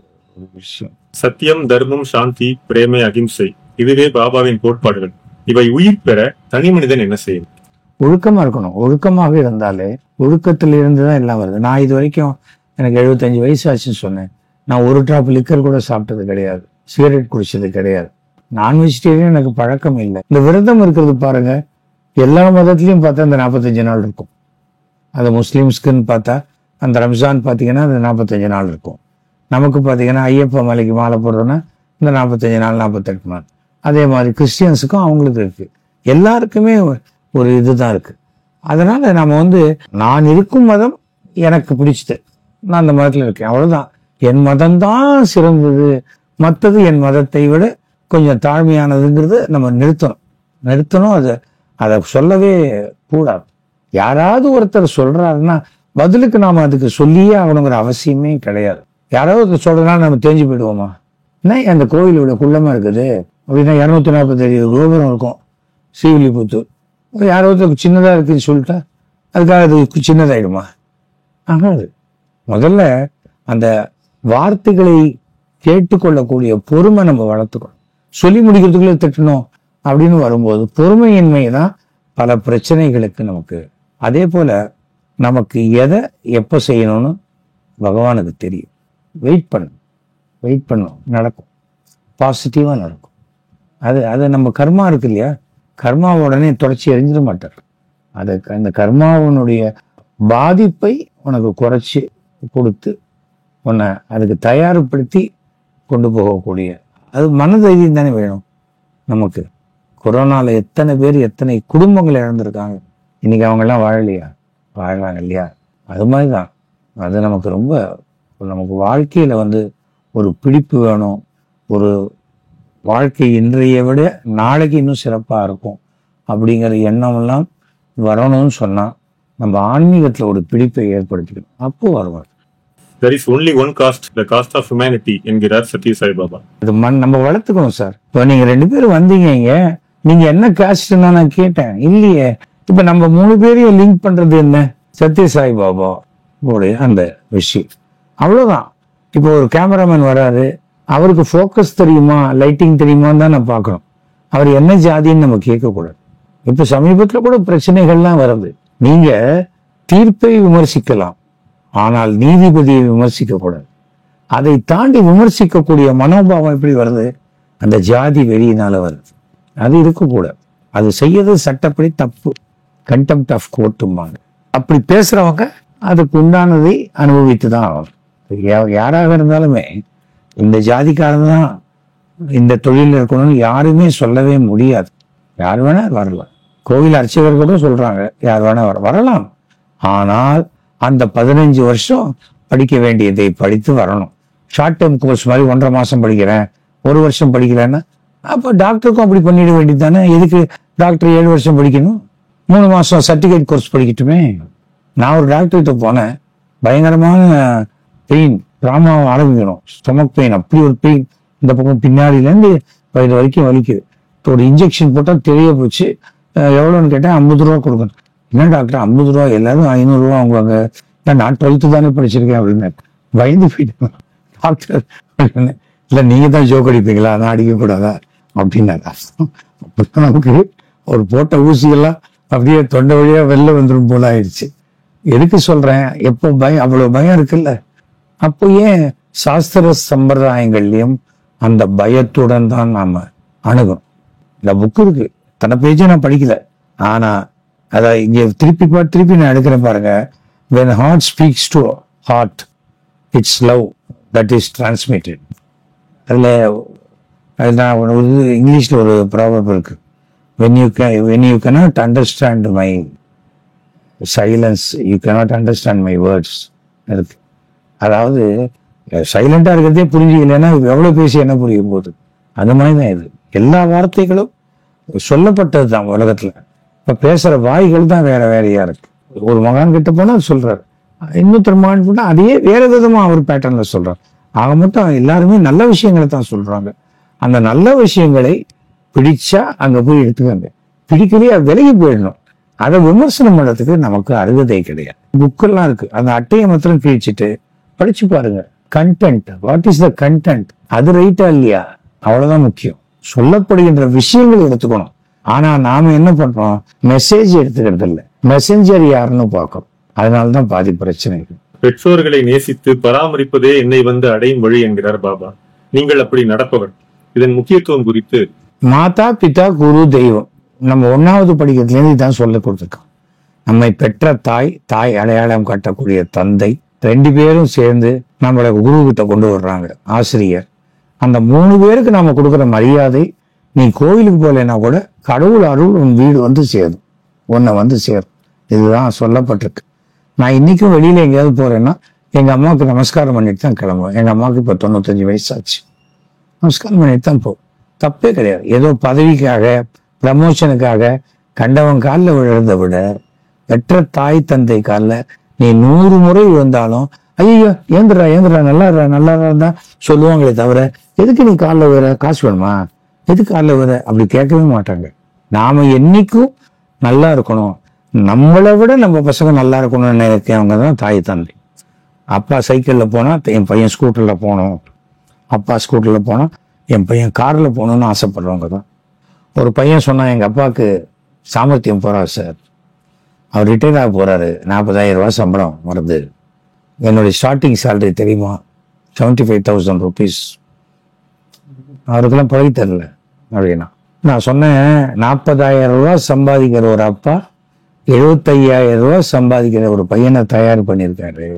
விஷயம். சத்தியம், தர்மம், சாந்தி, பிரேமை, அகிம்சை, இதுவே பாபாவின் கோட்பாடுகள். இவை உயிர் பெற தனி மனிதன் என்ன செய்யும்? ஒழுக்கமா இருக்கணும். ஒழுக்கமாக இருந்தாலே, ஒழுக்கத்தில் இருந்துதான் எல்லாம் வருது. நான் இது வரைக்கும் எனக்கு 75 வயசு ஆச்சுன்னு சொன்னேன், நான் ஒரு டிராப் லிக்கர் கூட சாப்பிட்டது கிடையாது, சிகரெட் குடிச்சது கிடையாது, நான் வெஜிடேரியன் எனக்கு பழக்கம் இல்லை. இந்த விரதம் இருக்கிறது பாருங்க, எல்லா மதத்திலையும் பார்த்தா அந்த 45 நாள் இருக்கும். அது முஸ்லீம்ஸ்க்குன்னு பார்த்தா அந்த ரம்ஜான் பார்த்தீங்கன்னா அது 45 நாள் இருக்கும். நமக்கு பார்த்தீங்கன்னா ஐயப்ப மலைக்கு மாலை போடுறோன்னா இந்த 45 நாள் 48 நாள். அதே மாதிரி கிறிஸ்டியன்ஸுக்கும் அவங்களுக்கு இருக்கு. எல்லாருக்குமே ஒரு இதுதான் இருக்கு. அதனால நம்ம வந்து நான் இருக்கும் மதம் எனக்கு பிடிச்சது, நான் அந்த மதத்தில் இருக்கேன், அவ்வளவுதான். என் மதம்தான் சிறந்தது, மற்றது என் மதத்தை விட கொஞ்சம் தாழ்மையானதுங்கிறது நம்ம நிறுத்தணும். அதை சொல்லவே கூடாது. யாராவது ஒருத்தர் சொல்றாருன்னா பதிலுக்கு நாம அதுக்கு சொல்லியே ஆகணுங்கிற அவசியமே கிடையாது. யாராவது ஒருத்தர் சொல்றதுனால நம்ம தெரிஞ்சு போயிடுவோமா? என்ன அந்த கோவில் இவ்வளோ குள்ளமா இருக்குது அப்படின்னா 247 கோபுரம் இருக்கும் ஸ்ரீவில்லிபுத்தூர், யாராவது சின்னதா இருக்குன்னு சொல்லிட்டா அதுக்காக அது சின்னதாயிடுமா? ஆகாது. முதல்ல அந்த வார்த்தைகளை கேட்டுக்கொள்ளக்கூடிய பொறுமை நம்ம வளர்த்துக்கணும். சொல்லி முடிக்கிறதுக்குள்ள திட்டணும் அப்படின்னு வரும்போது பொறுமையின்மை தான் பல பிரச்சனைகளுக்கு நமக்கு. அதே போல நமக்கு எதை எப்போ செய்யணும்னு பகவானுக்கு தெரியும். வெயிட் பண்ணும், நடக்கும், பாசிட்டிவா நடக்கும். அது நம்ம கர்மா இருக்கு இல்லையா, கர்மாவை உடனே தொடச்சி எறிஞ்சிட மாட்டார். அந்த கர்மாவனுடைய பாதிப்பை உனக்கு குறைச்சி கொடுத்து உன்னை அதுக்கு தயார்படுத்தி கொண்டு போகக்கூடிய அது மனதைரியம் தானே வேணும் நமக்கு. கொரோனால எத்தனை பேர் எத்தனை குடும்பங்கள் இழந்திருக்காங்க, இன்னைக்கு அவங்கெல்லாம் வாழ்றாங்க இல்லையா? அது மாதிரிதான் அது நமக்கு வாழ்க்கையில வந்து ஒரு பிடிப்பு வேணும். ஒரு வாழ்க்கை இன்றைய விட நாளைக்கு இன்னும் சிறப்பா இருக்கும் அப்படிங்கிற எண்ணமெல்லாம் வரணும்னு சொன்னா நம்ம ஆன்மீகத்துல ஒரு பிடிப்பை ஏற்படுத்திக்கணும். அப்போ வருவார். There is only one caste, the caste of humanity என்கிறார் சத்ய சாய் பாபா. இது நம்ம வளர்த்துக்கணும் சார். இப்போ நீங்க 2 பேரும் வந்தீங்க, நீங்க என்ன காஸ்ட்னா நான் கேட்டேன் இல்லையே. இப்ப நம்ம 3 பேரையும் லிங்க் பண்றது என்ன? சத்ய சாய் பாபா உடைய அந்த விஷயம், அவ்வளவுதான். இப்போ ஒரு கேமராமேன் வராரு, அவருக்கு ஃபோக்கஸ் தெரியுமா, லைட்டிங் தெரியுமான்னு தான் நான் பார்க்கணும். அவர் என்ன ஜாதின்னு நம்ம கேட்கக்கூடாது. இப்ப சமீபத்துல கூட பிரச்சனைகள்லாம் வருது. நீங்க தீர்ப்பை விமர்சிக்கலாம், ஆனால் நீதிபதியை விமர்சிக்க கூடாது. அதை தாண்டி விமர்சிக்கக்கூடிய மனோபாவம் எப்படி வருது? அந்த ஜாதி வெறியினால வருது. அது இருக்கக்கூடாது. அது செய்யறது சட்டப்படி தப்பு, கண்டெம்ட் ஆஃப் கோர்ட்டும்பாங்க. அப்படி பேசுறவங்க அதுக்கு உண்டானதை அனுபவித்து தான் ஆகணும். யாராக இருந்தாலுமே இந்த ஜாதிக்காரன் தான் இந்த தொழில் இருக்கணும்னு யாருமே சொல்லவே முடியாது. யார் வேணா வரலாம். கோவில் அர்ச்சகர் கூட சொல்றாங்க யார் வேணா வரலாம். ஆனால் அந்த 15 வருஷம் படிக்க வேண்டியதை படித்து வரணும். ஷார்ட் டேர்ம் கோர்ஸ் மாதிரி 1.5 மாசம் படிக்கிறேன், 1 வருஷம் படிக்கிறேன்னா அப்போ டாக்டருக்கும் அப்படி பண்ணிட வேண்டியது தானே. எதுக்கு டாக்டர் 7 வருஷம் படிக்கணும்? 3 மாசம் சர்டிஃபிகேட் கோர்ஸ் படிக்கட்டுமே. நான் ஒரு டாக்டர்கிட்ட போனேன், பயங்கரமான பெயின், ட்ராமாவை ஆரம்பிக்கணும், ஸ்டொமக் பெயின், அப்படி ஒரு பெயின், இந்த பக்கம் பின்னாடியிலேருந்து வயிறு வரைக்கும் வலிக்குது. இப்போ ஒரு இன்ஜெக்ஷன் போட்டால் தெரிய போச்சு. எவ்வளோன்னு கேட்டேன், 50 ரூபா கொடுக்கணும். என்ன டாக்டர் 50 ரூபா, எல்லாரும் 500 ரூபா வாங்குவாங்க, நான் 12th தானே படிச்சிருக்கேன் அப்படின்னு பயந்து போயிட்டேன். டாக்டர் இல்லை நீங்கள் தான் ஜோக் அடிப்பீங்களா, நான் அடிக்கக்கூடாதா அப்படின்னாரு. அப்போ நமக்கு ஒரு போட்ட ஊசியெல்லாம் அப்படியே தொண்டை வழியாக வெளில வந்துடும் போல ஆயிடுச்சு. எதுக்கு சொல்றேன், எப்போ பயம், அவ்வளவு பயம் இருக்குல்ல, அப்போ ஏன் சாஸ்திர சம்பிரதாயங்கள்லயும் அந்த பயத்துடன் தான் நாம அணுகும். இந்த புக்கு இருக்கு, தன்னை பேஜே நான் படிக்கல, ஆனா அதை இங்க திருப்பி நான் எடுக்கிறேன் பாருங்க. when heart speaks to heart, it's love that is transmitted. அதுல இங்கிலீஷ்ல ஒரு ப்ராபர்ப் இருக்கு, when you cannot understand my silence, you cannot understand my words இருக்கு. அதாவது சைலண்டா இருக்கிறதே புரிஞ்சுக்கலன்னா எவ்வளவு பேசி என்ன புரியும் போது, அந்த மாதிரி தான் இது. எல்லா வார்த்தைகளும் சொல்லப்பட்டது தான் உலகத்துல. இப்ப பேசுற வாய்கள் தான் வேற வேறையா இருக்கு. ஒரு மகான் கிட்ட போனா சொல்றாரு, இன்னொருத்தர் மகான் போனா அதையே வேற விதமா அவர் பேட்டர்ன்ல சொல்றாரு. ஆக மொத்தம் எல்லாருமே நல்ல விஷயங்களை தான் சொல்றாங்க. அந்த நல்ல விஷயங்களை பிடிச்சா அங்க போய் எடுத்துக்காங்க, பிடிக்கலையே விலகி போயிடணும். அதை விமர்சனம் பண்றதுக்கு நமக்கு அருகதை கிடையாது. புக்கெல்லாம் இருக்கு, அந்த அட்டையை மாத்திரம் கிழிச்சிட்டு படிச்சு பாருங்க. Content, what is the content, அது ரைட்டா இல்லையா, அவ்வளவுதான் முக்கியம். சொல்லப்படுகின்ற விஷயங்கள் எடுத்துக்கணும். ஆனா நாம என்ன பண்றோம், மெசேஜ் எடுத்துக்கிறது இல்லை, மெசஞ்சர் யாருன்னு பார்க்கணும். அதனாலதான் பாதி பிரச்சனை இருக்கு. பெற்றோர்களை நேசித்து பராமரிப்பதே என்னை வந்து அடையும் வழி என்கிறார் பாபா. நீங்கள் அப்படி நடப்பவர். இதன் முக்கியத்துவம் குறித்து. மாதா பிதா குரு தெய்வம், நம்ம 1வது படிக்கிறதுல இருந்து இதான் சொல்ல கொடுத்துருக்கோம். நம்மை பெற்ற தாய், தாய் அடையாளம் காட்டக்கூடிய தந்தை, 2 பேரும் சேர்ந்து நம்மளை குரு கிட்ட கொண்டு வர்றாங்க, ஆசிரியர். அந்த 3 பேருக்கு நாம கொடுக்குற மரியாதை, நீ கோயிலுக்கு போகலைன்னா கூட கடவுள் அருள் உன் வீடு வந்து சேரும், உன்னை வந்து சேரும். இதுதான் சொல்லப்பட்டிருக்கு. நான் இன்னைக்கும் வெளியில எங்கேயாவது போறேன்னா எங்க அம்மாவுக்கு நமஸ்காரம் பண்ணிட்டு தான் கிளம்புவேன். எங்க அம்மாவுக்கு இப்போ 95 வயசாச்சு. நமஸ்காரம் பண்ணிட்டு தான் போகும், தப்பே கிடையாது. ஏதோ பதவிக்காக ப்ரமோஷனுக்காக கண்டவன் காலில் விழுறதை விட பெற்ற தாய் தந்தை காலில் நீ 100 முறை விழுந்தாலும் ஐயோ ஏந்திரா நல்லா இருந்தா சொல்லுவாங்களே தவிர, எதுக்கு நீ காலில் விழ, காசு வேணுமா, எதுக்கு காலில் விழ, அப்படி கேட்கவே மாட்டாங்க. நாம என்னைக்கும் நல்லா இருக்கணும், நம்மளை விட நம்ம பசங்க நல்லா இருக்கணும்னு நினைக்கிறவங்க தான் தாய் தந்தை. அப்பா சைக்கிள்ல போனா என் பையன் ஸ்கூட்டர்ல போகணும், அப்பா ஸ்கூட்டர்ல போனா என் பையன் கார்ல போகணும்னு ஆசைப்படுறவங்க தான். ஒரு பையன் சொன்னா, எங்க அப்பாவுக்கு சாமர்த்தியம் போறாரு சார், அவர் ரிட்டையர் ஆக போறாரு, 40,000 ரூபாய் சம்பளம் வருது, என்னுடைய ஸ்டார்டிங் சேலரி தெரியுமா 75,000 rupees, அவருக்கெல்லாம் பழகி தரல அப்படின்னா. நான் சொன்னேன், 40,000 ரூபாய் சம்பாதிக்கிற ஒரு அப்பா 75,000 ரூபாய் சம்பாதிக்கிற ஒரு பையனை தயார் பண்ணியிருக்காரு.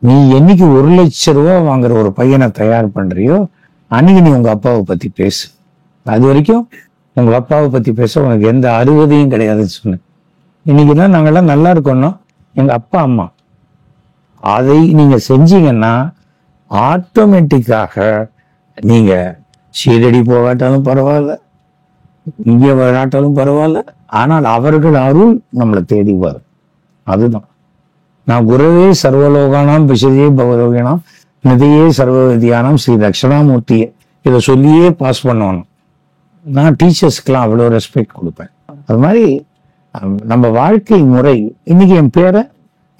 நீ என்னைக்கு 1,00,000 ரூபாய் வாங்குற ஒரு பையனை தயார் பண்றியோ அன்னைக்கு நீ உங்க அப்பாவை பத்தி பேசு. அது வரைக்கும் உங்க அப்பாவை பத்தி பேச உனக்கு எந்த அருகதையும் கிடையாதுன்னு சொன்னேன். இன்னைக்குதான் நாங்கெல்லாம் நல்லா இருக்கோம்னா எங்க அப்பா அம்மா, அதை நீங்க செஞ்சீங்கன்னா ஆட்டோமேட்டிக்காக நீங்க சீரடி போகாட்டாலும் பரவாயில்ல, இங்கே வராட்டாலும் பரவாயில்ல, ஆனால் அவர்கள் அருள் நம்மளை தேடி வரும். அதுதான் நான் குருவே சர்வலோகானாம் பிசதியே பவலோகினாம் நிதியே சர்வவிதியானாம் ஸ்ரீ தட்சிணாமூர்த்தியே, இதை சொல்லியே பாஸ் பண்ணணும். நான் டீச்சர்ஸ்க்கெல்லாம் அவ்வளோ ரெஸ்பெக்ட் கொடுப்பேன். அது மாதிரி நம்ம வாழ்க்கை முறை, இன்னைக்கு என் பேரை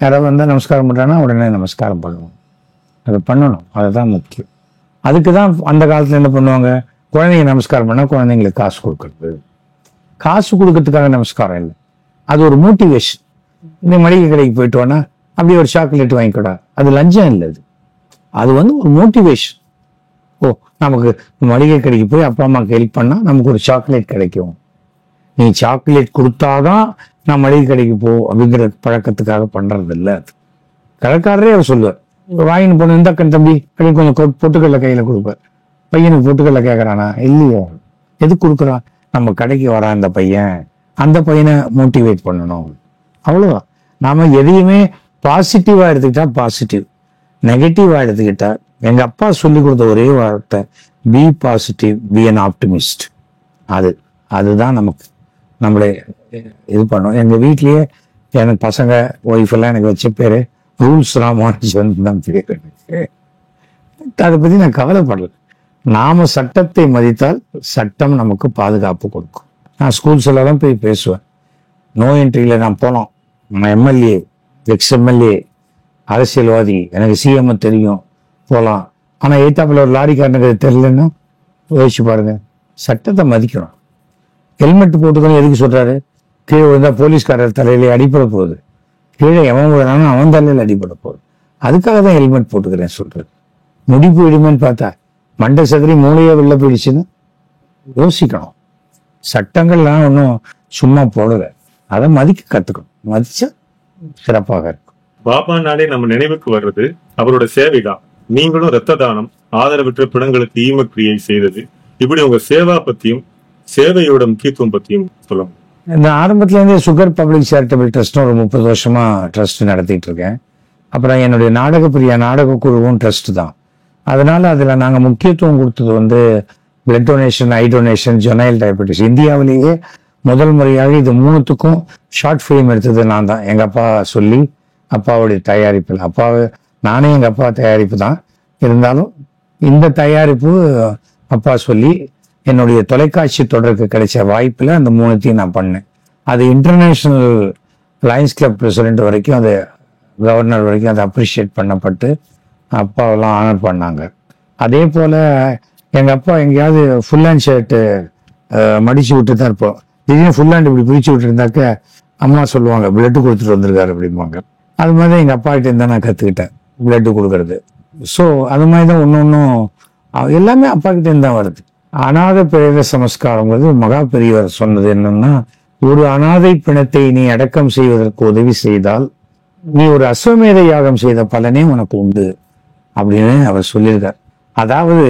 யாராவது வந்தால் நமஸ்காரம் பண்ணுறாங்கன்னா உடனே நமஸ்காரம் பண்ணுவோம், அதை பண்ணணும், அதுதான் முக்கியம். அதுக்கு தான் அந்த காலத்தில் என்ன பண்ணுவாங்க, குழந்தைங்க நமஸ்காரம் பண்ணால் குழந்தைங்களுக்கு காசு கொடுக்கறது. காசு கொடுக்கறதுக்காக நமஸ்காரம் இல்லை, அது ஒரு மோட்டிவேஷன். இந்த மளிகை கடைக்கு போயிட்டு வானா அப்படியே ஒரு சாக்லேட் வாங்கிக்கூடா, அது லஞ்சம் இல்லை, அது ஒரு மோட்டிவேஷன். ஓ, நமக்கு மளிகை கடைக்கு போய் அப்பா அம்மாவுக்கு ஹெல்ப் பண்ணா நமக்கு ஒரு சாக்லேட் கிடைக்கும், நீ சாக்லேட் கொடுத்தாதான் நான் மளிகை கடைக்கு போ அப்படிங்கிற பழக்கத்துக்காக பண்றது இல்லை. அது கடைக்காரரே அவர் சொல்லுவார், வாங்கின்னு போன இந்த கண் தம்பி அப்படின்னு கொஞ்சம் பொட்டுக்கல்ல கையில கொடுப்பார். பையனுக்கு பொட்டுக்கல்ல கேட்கறானா, இல்லையோ, எது கொடுக்குறான், நம்ம கடைக்கு வரான் அந்த பையன், அந்த பையனை மோட்டிவேட் பண்ணணும், அவ்வளவுதான். நாம எதையுமே பாசிட்டிவா எடுத்துக்கிட்டா பாசிட்டிவ், நெகட்டிவா எடுத்துக்கிட்டா, எங்க அப்பா சொல்லி கொடுத்த ஒரே வார்த்தை be positive, be an optimist. அதுதான் நமக்கு நம்மளை இது பண்ணும். எங்க வீட்லயே எனக்கு பசங்க ஒய்ஃப் எல்லாம் எனக்கு வச்ச பேரு ரூல்ஸ் ராமானுஜன் தான் பேரு. அதை பத்தி நான் கவலைப்படல. நாம சட்டத்தை மதித்தால் சட்டம் நமக்கு பாதுகாப்பு கொடுக்கும். நான் ஸ்கூல்ஸ் எல்லாம் போய் பேசுவேன். நோ என்ட்ரியில் நான் போனோம், நான் எம்எல்ஏ, எக்ஸ்-எம்எல்ஏ, அரசியல்வாதி, எனக்கு சிஎம் தெரியும், போகலாம். ஆனால் எய்த்தாப்பில் ஒரு லாரிக்காரனுக்கு அது தெரியலன்னா யோசிச்சு பாருங்க. சட்டத்தை மதிக்கணும். ஹெல்மெட் போட்டுக்கணும் எதுக்கு சொல்றாரு? கீழே விழுந்தா போலீஸ்காரர் தலையில அடிப்பட போகுது, கீழே எவன் விழுறானோ அவன் தலையில அடிப்பட போகுது. அதுக்காக தான் ஹெல்மெட் போட்டுக்கிறேன் சொல்றது. முடி போயிடுமேன்னு பார்த்தா மண்டை சதுரி மூளையே வெளில போயிடுச்சுன்னு யோசிக்கணும். சட்டங்கள்லாம் ஒன்றும் சும்மா போடல, அதை மதிக்க கத்துக்கணும். மதிச்சா சிறப்பாக இருக்கும். பாபா நாளே நம்ம நினைவுக்கு வர்றது அவரோட சேவைதான். நீங்களும் இரத்த தானம், ஆதரவற்ற பிணங்களுக்கு ஈமக்கிரியை செய்தது, இப்படி உங்க சேவா பத்தியும் சேவையோட முக்கியத்துவம் பத்தியும் சொல்லுங்க. இந்த ஆரம்பத்துல இருந்தே சுகர் பப்ளிக் சேரிட்டபிள் ட்ரஸ்ட் ஒரு 30 வருஷமா ட்ரஸ்ட் நடத்திட்டு இருக்கேன். அப்புறம் என்னுடைய நாடகப்பிரியா நாடக குழுவும் ட்ரஸ்ட் தான். அதனால அதுல நாங்க முக்கியத்துவம் கொடுத்தது வந்து blood donation, eye donation, juvenile diabetes. இந்தியாவிலேயே முதல் முறையாக இது 3த்துக்கும் ஷார்ட் ஃபிலிம் எடுத்தது நான் தான். எங்க அப்பா சொல்லி, அப்பாவுடைய தயாரிப்பில். நானே எங்க அப்பா தயாரிப்பு தான் இருந்தாலும் இந்த தயாரிப்பு அப்பா சொல்லி என்னுடைய தொலைக்காட்சி தொடருக்கு கிடைச்ச வாய்ப்புல அந்த 3த்தையும் நான் பண்ணேன். அது இன்டர்நேஷனல் லயன்ஸ் கிளப் பிரசிடென்ட் வரைக்கும், அது கவர்னர் வரைக்கும் அதை அப்ரிஷியேட் பண்ணப்பட்டு அப்பாவெல்லாம் ஆனர் பண்ணாங்க. அதே போல எங்க அப்பா எங்கேயாவது ஃபுல் ஹேண்ட் ஷர்ட்டு மடிச்சு விட்டு தான் இருப்போம். திடீர்னு ஃபுல் ஹேண்ட் இப்படி பிரிச்சு விட்டு இருந்தாக்க அம்மா சொல்லுவாங்க பிளட்டு கொடுத்துட்டு வந்திருக்காரு அப்படிம்பாங்க. அது மாதிரி எங்க அப்பா கிட்ட இருந்தா நான் கத்துக்கிட்டேன் பிளட்டு கொடுக்கறது. ஸோ அது மாதிரி தான் ஒன்றும் எல்லாமே அப்பா கிட்ட இருந்தா வருது. அநாத பிரேத சமஸ்காரங்கிறது மகா பெரியவர் சொன்னது என்னன்னா, ஒரு அநாதை பிணத்தை நீ அடக்கம் செய்வதற்கு உதவி செய்தால் நீ ஒரு அஸ்வமேத யாகம் செய்த பலனே உனக்கு உண்டு அப்படின்னு அவர் சொல்லியிருக்கார். அதாவது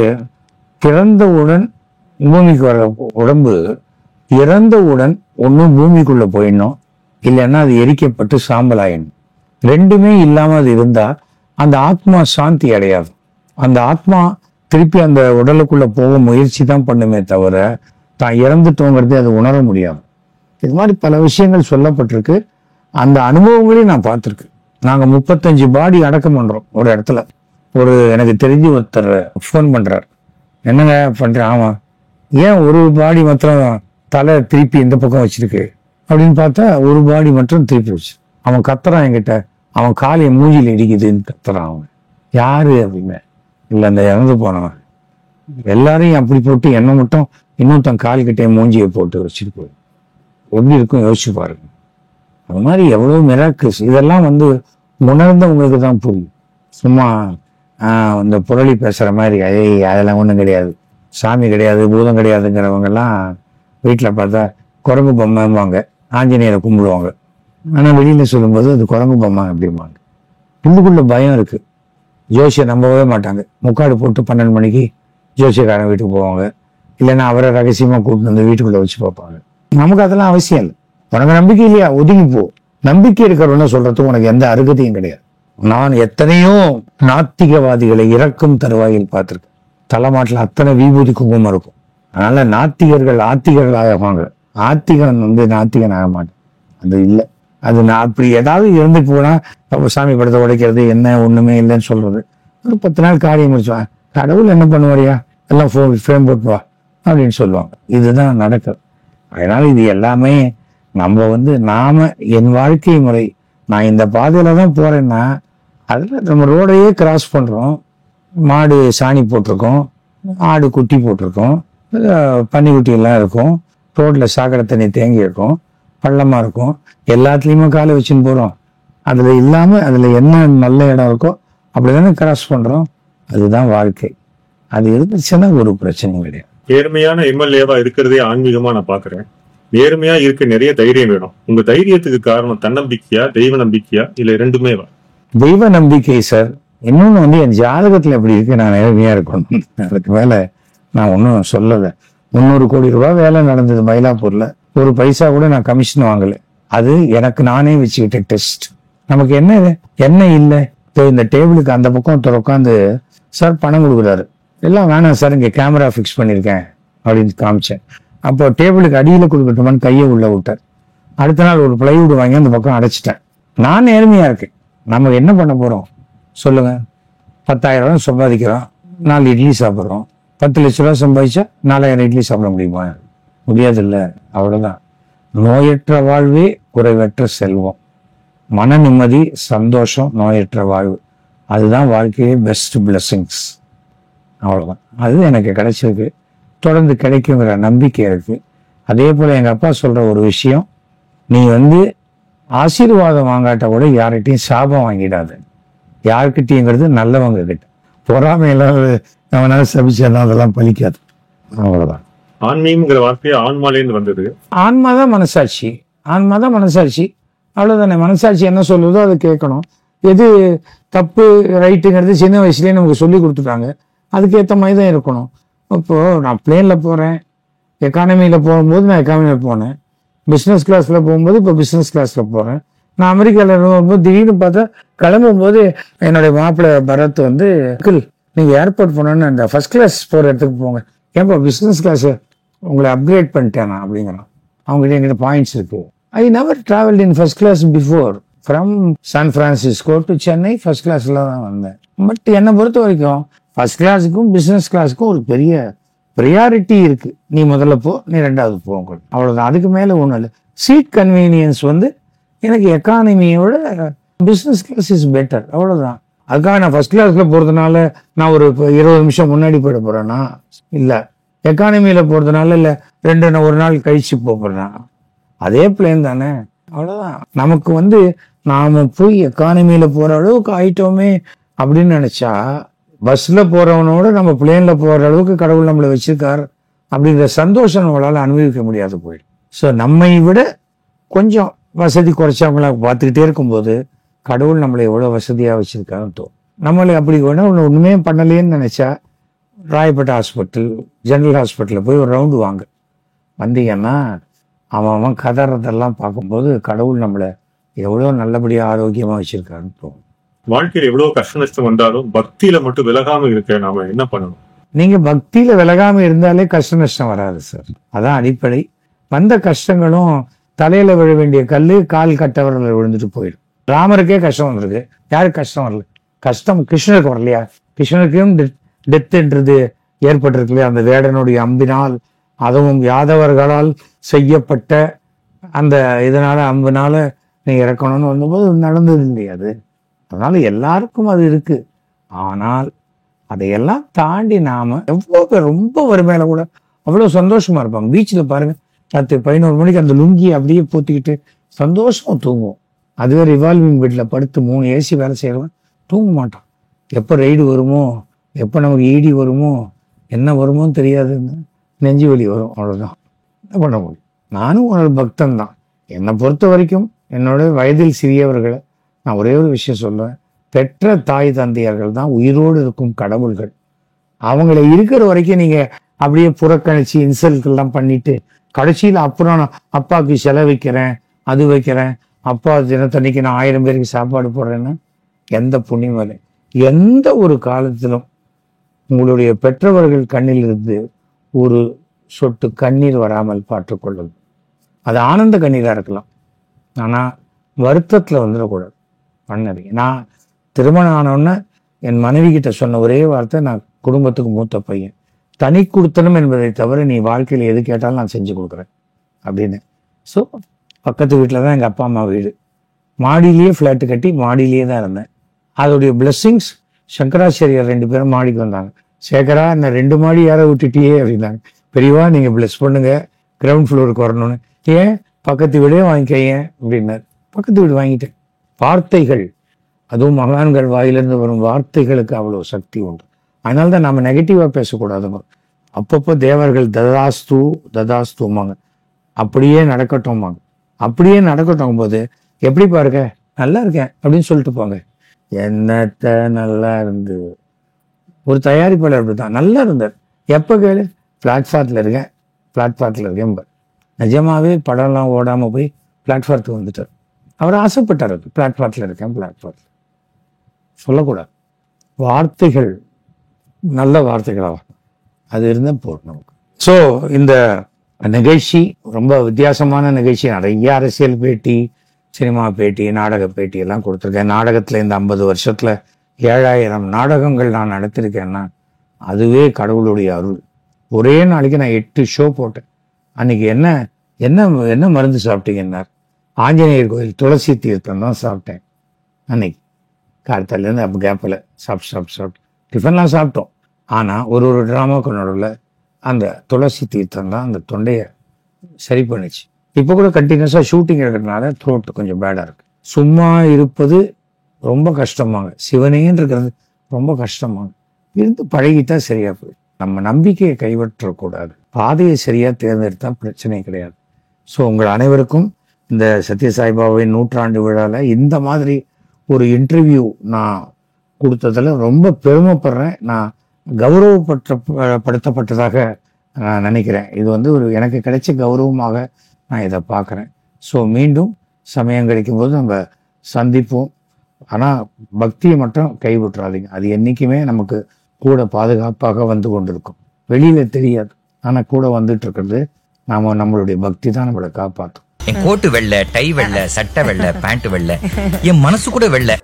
பிறந்தவுடன் பூமிக்கு வர உடம்பு இறந்தவுடன் ஒன்றும் பூமிக்குள்ள போயிடணும், இல்லைன்னா அது எரிக்கப்பட்டு சாம்பல் ஆயிடணும். ரெண்டுமே இல்லாம அது இருந்தா அந்த ஆத்மா சாந்தி அடையாது. அந்த ஆத்மா திருப்பி அந்த உடலுக்குள்ள போக முயற்சி தான் பண்ணுமே தவிர தான் இறந்துட்டோங்கிறதே அது உணர முடியாது. இது மாதிரி பல விஷயங்கள் சொல்லப்பட்டிருக்கு. அந்த அனுபவங்களையும் நான் பார்த்துருக்கு. நாங்க 35 பாடி அடக்கம் பண்றோம் ஒரு இடத்துல. எனக்கு தெரிஞ்சு ஒருத்தர் ஃபோன் பண்றார், என்னங்க பண்றேன்? ஆமா, ஏன் ஒரு பாடி மாத்திரம் தலை திருப்பி இந்த பக்கம் வச்சிருக்கு அப்படின்னு பார்த்தா ஒரு பாடி மட்டும் திருப்பி வச்சு அவன் கத்துறான் என்கிட்ட. அவன் காலையை மூஞ்சியில் இடிக்குதுன்னு கத்துறான். அவன் யாரு அப்படின்னு, இல்லை அந்த இறந்து போனவன். எல்லாரையும் அப்படி போட்டு என்ன மட்டும் இன்னொருத்தன் கால் கிட்டே மூஞ்சியை போட்டு வச்சுட்டு போய் எப்படி இருக்கும் யோசிச்சு பாருங்க. அது மாதிரி எவ்வளவு மிராக்கிள்ஸ். இதெல்லாம் உணர்ந்தவங்களுக்கு தான் புரியும். சும்மா இந்த புரளி பேசுற மாதிரி அதெல்லாம் ஒன்றும் கிடையாது, சாமி கிடையாது, பூதம் கிடையாதுங்கிறவங்க எல்லாம் வீட்டில் பார்த்தா குரங்கு பொம்மைம்பாங்க, ஆஞ்சநேயரை கும்பிடுவாங்க. ஆனால் வெளியில சொல்லும்போது அது குரங்கு பொம்மை அப்படிம்பாங்க. உள்ளுக்குள்ள பயம் இருக்கு. ஜோசியை நம்பவே மாட்டாங்க. முக்காடு போட்டு 12 மணிக்கு ஜோசியக்காரன் வீட்டுக்கு போவாங்க, இல்லைன்னா அவரை ரகசியமா கூப்பிட்டு வந்து வீட்டுக்குள்ள வச்சு பார்ப்பாங்க. நமக்கு அதெல்லாம் அவசியம் இல்லை. உனக்கு நம்பிக்கை இல்லையா, ஒதுங்கி போ. நம்பிக்கை இருக்கிறவன சொல்றதுக்கு உனக்கு எந்த அருகதையும் கிடையாது. நான் எத்தனையோ நாத்திகவாதிகளை இறக்கும் தருவாயில் பார்த்திருக்கேன். தலைமாட்டில் அத்தனை விபூதி குங்குமம் இருக்கும். அதனால நாத்திகர்கள் ஆத்திகர்கள் ஆகுவாங்க. ஆத்திகன் நாத்திகன் ஆக மாட்டேன். அது இல்லை. அது நான் அப்படி ஏதாவது இருந்துட்டு போனா சாமி படத்தை உடைக்கிறது என்ன ஒண்ணுமே இல்லைன்னு சொல்றது. ஒரு 10 நாள் காரியம் முடிச்சுவான். கடவுள் என்ன பண்ணுவாரியா, எல்லாம் ஃப்ரேம் போட்டுவா அப்படின்னு சொல்லுவாங்க. இதுதான் நடக்குது. அதனால இது எல்லாமே நாம என் வாழ்க்கை முறை, நான் இந்த பாதையில தான் போறேன்னா அதுல நம்ம ரோடையே கிராஸ் பண்றோம். மாடு சாணி போட்டிருக்கோம், ஆடு குட்டி போட்டிருக்கோம், பன்னிக்குட்டி எல்லாம் இருக்கும், ரோட்ல சாக்கடை தண்ணி தேங்கி இருக்கும், பள்ளமா இருக்கும், எல்லாத்துலயுமே காலை வச்சுன்னு போறோம். அதுல இல்லாம அதுல என்ன நல்ல இடம் இருக்கோ அப்படிதானே கிராஸ் பண்றோம். அதுதான் வாழ்க்கை. அது இருந்துச்சுன்னா ஒரு பிரச்சனையும் கிடையாது. நேர்மையான எம்எல்ஏவா இருக்கிறதே ஆன்மீகமா நான் பாக்குறேன். நேர்மையா இருக்க நிறைய தைரியம் வேணும். உங்க தைரியத்துக்கு காரணம் தன்னம்பிக்கையா, தெய்வ நம்பிக்கையா, இல்ல ரெண்டுமேவா? தெய்வ நம்பிக்கை சார். இன்னொன்னு என் ஜாதகத்துல எப்படி இருக்கு, நான் நேர்மையா இருக்கணும். அதுக்கு மேல நான் ஒன்னும் சொல்லல. 300 கோடி ரூபாய் வேலை நடந்தது மயிலாப்பூர்ல. ஒரு பைசா கூட நான் கமிஷன் வாங்கல. அது எனக்கு நானே வச்சுக்கிட்ட டெஸ்ட். நமக்கு என்ன இல்லை. இந்த டேபிளுக்கு அந்த பக்கம் ஒருத்தர் உட்காந்து சார் பணம் கொடுக்குறாரு. எல்லாம் வேணாம் சார், இங்க கேமரா ஃபிக்ஸ் பண்ணியிருக்கேன் அப்படின்னு காமிச்சேன். அப்போ டேபிளுக்கு அடியில கொடுக்கட்டுமான்னு கையை உள்ள விட்டார். அடுத்த நாள் ஒரு பிளைவுட் வாங்கி அந்த பக்கம் அடைச்சிட்டேன். நான் நேர்மையா இருக்கேன். நம்ம என்ன பண்ண போறோம் சொல்லுங்க? 10,000 ரூபாய் சம்பாதிக்கிறோம், 4 இட்லி சாப்பிட்றோம், 10 லட்ச ரூபா சம்பாதிச்சா 4000 இட்லி சாப்பிட முடியுமா? முடியாது இல்ல. அவ்வளவுதான். நோயற்ற வாழ்வே குறைவற்ற செல்வம். மன நிம்மதி, சந்தோஷம், நோயற்ற வாழ்வு, அதுதான் வாழ்க்கையே பெஸ்ட் பிளெஸிங்ஸ். அவ்வளவுதான். அது எனக்கு கிடைச்சிருக்கு, தொடர்ந்து கிடைக்குங்கிற நம்பிக்கை இருக்கு. அதே போல எங்க அப்பா சொல்ற ஒரு விஷயம், நீ ஆசீர்வாதம் வாங்காட்ட கூட யார்கிட்டையும் சாபம் வாங்கிடாத. யார்கிட்டயுங்கிறது நல்லவங்க கிட்ட. பொறாமையெல்லாம் அவனால சபிச்சா அதெல்லாம் பலிக்காது. அவ்வளவுதான். ஆன்மீகம்ங்கிற வார்த்தையே ஆன்மாலேருந்து வந்தது. ஆன்மாதான் மனசாட்சி. ஆன்மாதான் மனசாட்சி. அவ்வளவுதானே. மனசாட்சி என்ன சொல்லுதோ அதை கேட்கணும். எது தப்பு ரைட்டுங்கிறது சின்ன வயசுலயே நமக்கு சொல்லி கொடுத்துட்டாங்க. அதுக்கேற்ற மாதிரி தான் இருக்கணும். இப்போ நான் பிளேன்ல போறேன், எக்கானமியில போகும்போது நான் எக்கானமியில போனேன், பிசினஸ் கிளாஸ்ல போகும்போது இப்போ பிசினஸ் கிளாஸ்ல போறேன். நான் அமெரிக்கால இருக்கும்போது திடீர்னு பார்த்தா கிளம்பும் போது என்னுடைய மாப்பிள்ளை பரத் அங்கிள் நீங்க ஏர்போர்ட் போனோன்னு அந்த ஃபர்ஸ்ட் கிளாஸ் போற இடத்துக்கு போங்க. ஏன்பா பிசினஸ் கிளாஸ் உங்களை அப்கிரேட் பண்ணிட்டேனா அப்படிங்கிறான். அவங்ககிட்ட என்கிட்ட பாயிண்ட்ஸ் இருக்கு. I never travelled in first class before. From San Francisco to Chennai first கிளாஸ்ல தான் வந்தேன். பட் என்னை பொறுத்த வரைக்கும் ஃபர்ஸ்ட் கிளாஸுக்கும் பிசினஸ் கிளாஸுக்கும் ஒரு பெரிய ப்ரியாரிட்டி இருக்கு. நீ முதல்ல போ, நீ ரெண்டாவது போ, அவ்வளவுதான். அதுக்கு மேல ஒண்ணும் இல்லை. சீட் கன்வீனியன்ஸ் எனக்கு எக்கானமியோட பிசினஸ் கிளாஸ் இஸ் பெட்டர். அவ்வளவுதான். அதுக்காக நான் ஃபர்ஸ்ட் கிளாஸ்ல போறதுனால நான் ஒரு 20 நிமிஷம் முன்னாடி போயிட போறேன்னா இல்ல. எக்கானமியில போறதுனால இல்ல ஒரு நாள் கழிச்சு போறேன்னா அதே பிளேன் தானே. அவ்வளவுதான். நமக்கு நாம போய் எக்கானமியில போற அளவுக்கு ஆயிட்டோமே அப்படின்னு நினைச்சா, பஸ்ல போறவனோட நம்ம பிளேன்ல போற அளவுக்கு கடவுள் நம்மளை வச்சிருக்காரு அப்படிங்கிற சந்தோஷம் நம்மளால அனுபவிக்க முடியாது போயிடும். ஸோ நம்மை விட கொஞ்சம் வசதி குறைச்சவங்களா பார்த்துக்கிட்டே இருக்கும்போது கடவுள் நம்மளை எவ்வளவு வசதியா வச்சிருக்காருன்னு தோணும். நம்மளை அப்படி ஒண்ணுமே பண்ணலேன்னு நினைச்சா ராயப்பேட்டை ஹாஸ்பிட்டல், ஜெனரல் ஹாஸ்பிட்டலில் போய் ஒரு ரவுண்டு வாங்க வந்தீங்கன்னா அவன் கதறதெல்லாம் பார்க்கும்போது கடவுள் நம்மளை எவ்வளோ நல்லபடியாக ஆரோக்கியமாக வச்சிருக்காருன்னு தோணும். வாழ்க்கையில் எவ்வளவு கஷ்ட நஷ்டம் வந்தாலும் பக்தியில மட்டும் விலகாம இருக்க நாம என்ன பண்ணணும்? நீங்க பக்தியில விலகாம இருந்தாலே கஷ்ட நஷ்டம் வராது சார். அதான் அடிப்படை. வந்த கஷ்டங்களும் தலையில விழ வேண்டிய கல்லு கால் கட்டவர்கள் விழுந்துட்டு போயிடும். ராமருக்கே கஷ்டம் வந்திருக்கு, யாருக்கு கஷ்டம் வரல? கஷ்டம் கிருஷ்ணருக்கு வரலையா? கிருஷ்ணருக்கும் டெத்துன்றது ஏற்பட்டிருக்கு இல்லையா? அந்த வேடனுடைய அம்பினால், அதுவும் யாதவர்களால் செய்யப்பட்ட அந்த இதனால அம்பினால நீ இறக்கணும்னு வந்தபோது நடந்தது இல்லையாது. அதனால எல்லாருக்கும் அது இருக்கு. ஆனால் அதையெல்லாம் தாண்டி நாம எவ்வளோ பேர் ரொம்ப வறுமையில கூட அவ்வளவு சந்தோஷமா இருப்பாங்க. பீச்சில் பாருங்க, 10-11 மணிக்கு அந்த லுங்கி அப்படியே போத்திக்கிட்டு சந்தோஷமா தூங்குவோம். அதுவே ரிவால்விங் பெட்ல படுத்து 3 ஏசி வேலை செய்யறவன் தூங்க மாட்டான். எப்போ ரைடு வருமோ, எப்போ நமக்கு ஈடி வருமோ, என்ன வருமோன்னு தெரியாதுன்னு நெஞ்சு வலி வரும். அவ்வளவுதான். என்ன பண்ண முடியும்? நானும் ஒரு பக்தன் தான். என்னை பொறுத்த வரைக்கும் என்னோட வயதில் சிறியவர்களை நான் ஒரே ஒரு விஷயம் சொல்லுவேன். பெற்ற தாய் தந்தையர்கள் தான் உயிரோடு இருக்கும் கடவுள்கள். அவங்கள இருக்கிற வரைக்கும் நீங்க அப்படியே புறக்கணிச்சு இன்சல்ட் எல்லாம் பண்ணிட்டு கடைசியில் அப்புறம் நான் அப்பாவுக்கு செலவு வைக்கிறேன், அது வைக்கிறேன், அப்பா தினத்தன்னைக்கு நான் 1000 பேருக்கு சாப்பாடு போடுறேன்னா எந்த புண்ணியம் இல்லை. எந்த ஒரு காலத்திலும் உங்களுடைய பெற்றவர்கள் கண்ணில் இருந்து ஒரு சொட்டு கண்ணீர் வராமல் பார்த்துக்கொள்ளும். அது ஆனந்த கண்ணீரா இருக்கலாம், ஆனா வருத்தத்துல வந்துடக்கூடாது. பண்ணது நான் திருமணம் ஆனோன்னா என் மனைவி கிட்ட சொன்ன ஒரே வார்த்தை, நான் குடும்பத்துக்கு மூத்த பையன், தனி கொடுத்தனும் என்பதை தவிர நீ வாழ்க்கையில் எது கேட்டாலும் நான் செஞ்சு கொடுக்குறேன் அப்படின்னு. ஸோ பக்கத்து வீட்டில் தான் எங்கள் அப்பா அம்மா வீடு. மாடியிலேயே ஃப்ளாட்டு கட்டி மாடியிலேயே தான் இருந்தேன். அதோடைய பிளெஸ்ஸிங்ஸ் சங்கராச்சாரியார் 2 பேரும் மாடிக்கு வந்தாங்க. சேகரா என்ன 2 மாடி யாரை விட்டுட்டியே அப்படின்னாங்க. பெரியவா நீங்க பிளஸ் பண்ணுங்க, கிரவுண்ட் ஃப்ளோருக்கு வரணும்னு. ஏன்? பக்கத்து வீடே வாங்கிக்க ஏன் அப்படின்னாரு. பக்கத்து வீடு வாங்கிட்டேன். வார்த்தைகள், அதுவும் மகான்கள் வாயிலிருந்து வரும் வார்த்தைகளுக்கு அவ்வளவு சக்தி உண்டு. அதனால தான் நம்ம நெகட்டிவா பேசக்கூடாதுங்க. அப்பப்போ தேவர்கள் ததாஸ்து ததாஸ்துமாங்க, அப்படியே நடக்கட்டும்மாங்க. அப்படியே நடக்கட்டும் போது எப்படி பாருங்க, நல்லா இருக்கேன் அப்படின்னு சொல்லிட்டு போங்க. என்னத்த நல்லா இருந்து ஒரு தயாரிப்பாளர் அப்படிதான் நல்லா இருந்தார். எப்போ கேளு, பிளாட்ஃபார்த்தில் இருக்கேன். நிஜமாவே படம்லாம் ஓடாம போய் பிளாட்ஃபார்த்துக்கு வந்துட்டார். அவர் ஆசைப்பட்டார், பிளாட்ஃபார்த்தில் இருக்கேன். பிளாட்ஃபார்த்தில் சொல்லக்கூடாது. வார்த்தைகள் நல்ல வார்த்தைகளாக அது இருந்தால் போதும் நமக்கு. ஸோ இந்த நிகழ்ச்சி ரொம்ப வித்தியாசமான நிகழ்ச்சி. நிறைய அரசியல் பேட்டி, சினிமா பேட்டி, நாடக பேட்டி எல்லாம் கொடுத்துருக்கேன். நாடகத்தில் இந்த 50 வருஷத்துல 7000 நாடகங்கள் நான் நடத்திருக்கேன்னா அதுவே கடவுளுடைய அருள். ஒரே நாளைக்கு நான் 8 ஷோ போட்டேன். அன்னைக்கு என்ன என்ன என்ன மருந்து சாப்பிட்டீங்கன்னார். ஆஞ்சநேயர் கோயில் துளசி தீர்த்தம் தான் சாப்பிட்டேன் அன்னைக்கு. காலத்தாலேருந்து அப்போ கேப்பில் சாப்பிட்டு டிஃபன்லாம் சாப்பிட்டோம். ஆனால் ஒரு ட்ராமாவுக்கு நடுவில் அந்த துளசி தீர்த்தம் தான் அந்த தொண்டையை சரி பண்ணுச்சு. இப்போ கூட கண்டினியூஸாக ஷூட்டிங் இருக்கிறதுனால த்ரோட் கொஞ்சம் பேடாக இருக்குது. சும்மா இருப்பது ரொம்ப கஷ்டமாங்க, சிவனேன்னு இருக்கிறது ரொம்ப கஷ்டமாங்க. இருந்து பழகிட்டா சரியா போயிடும். நம்ம நம்பிக்கையை கைவிட்டக்கூடாது, பாதையை சரியா தேர்ந்தெடுத்தா பிரச்சனை கிடையாது. ஸோ உங்கள் அனைவருக்கும் இந்த சத்ய சாய்பாபாவின் 100ஆண்டு விழாவில் இந்த மாதிரி ஒரு இன்டர்வியூ நான் கொடுத்ததில் ரொம்ப பெருமைப்படுறேன். நான் கௌரவப்படுத்தப்பட்டதாக நான் நினைக்கிறேன். இது வந்து எனக்கு கிடைச்ச கௌரவமாக நான் இதை பார்க்குறேன். ஸோ மீண்டும் சமயம் கிடைக்கும்போது நம்ம சந்திப்போம். ஆனால் பக்தியை மட்டும் கைவிட்டுறாதீங்க. அது என்றைக்குமே நமக்கு கூட பாதுகாப்பாக வந்து கொண்டிருக்கும். வெளியில் தெரியாது, ஆனால் கூட வந்துட்டு இருக்கிறது நம்மளுடைய பக்தி தான் நம்மளை காப்பாற்றும். என் கோட்டு வெள்ளை, டை வெள்ளை, சட்டை வெள்ளை, பேண்ட் வெள்ளை, என் மனசு கூட வெள்ளை.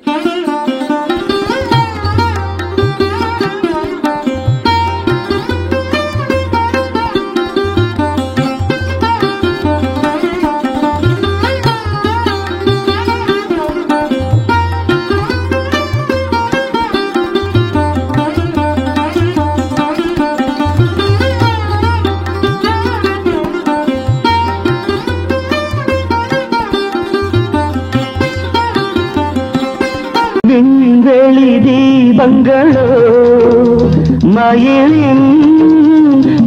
விண்வெளி தீபங்களோ மயிலின்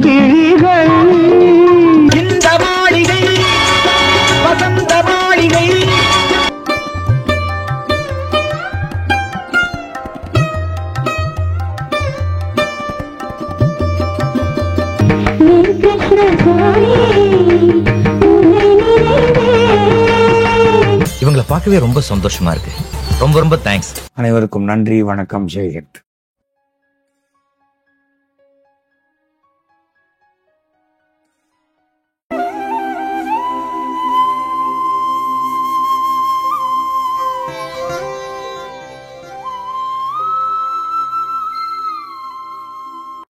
கிழிகள், இந்த மாளிகை வசந்த மாளிகை. இவங்களை பார்க்கவே ரொம்ப சந்தோஷமா இருக்கு. ரொம்ப ரொம்ப தேங்க்ஸ். அனைவருக்கும் நன்றி, வணக்கம், ஜெய் ஹிந்த்.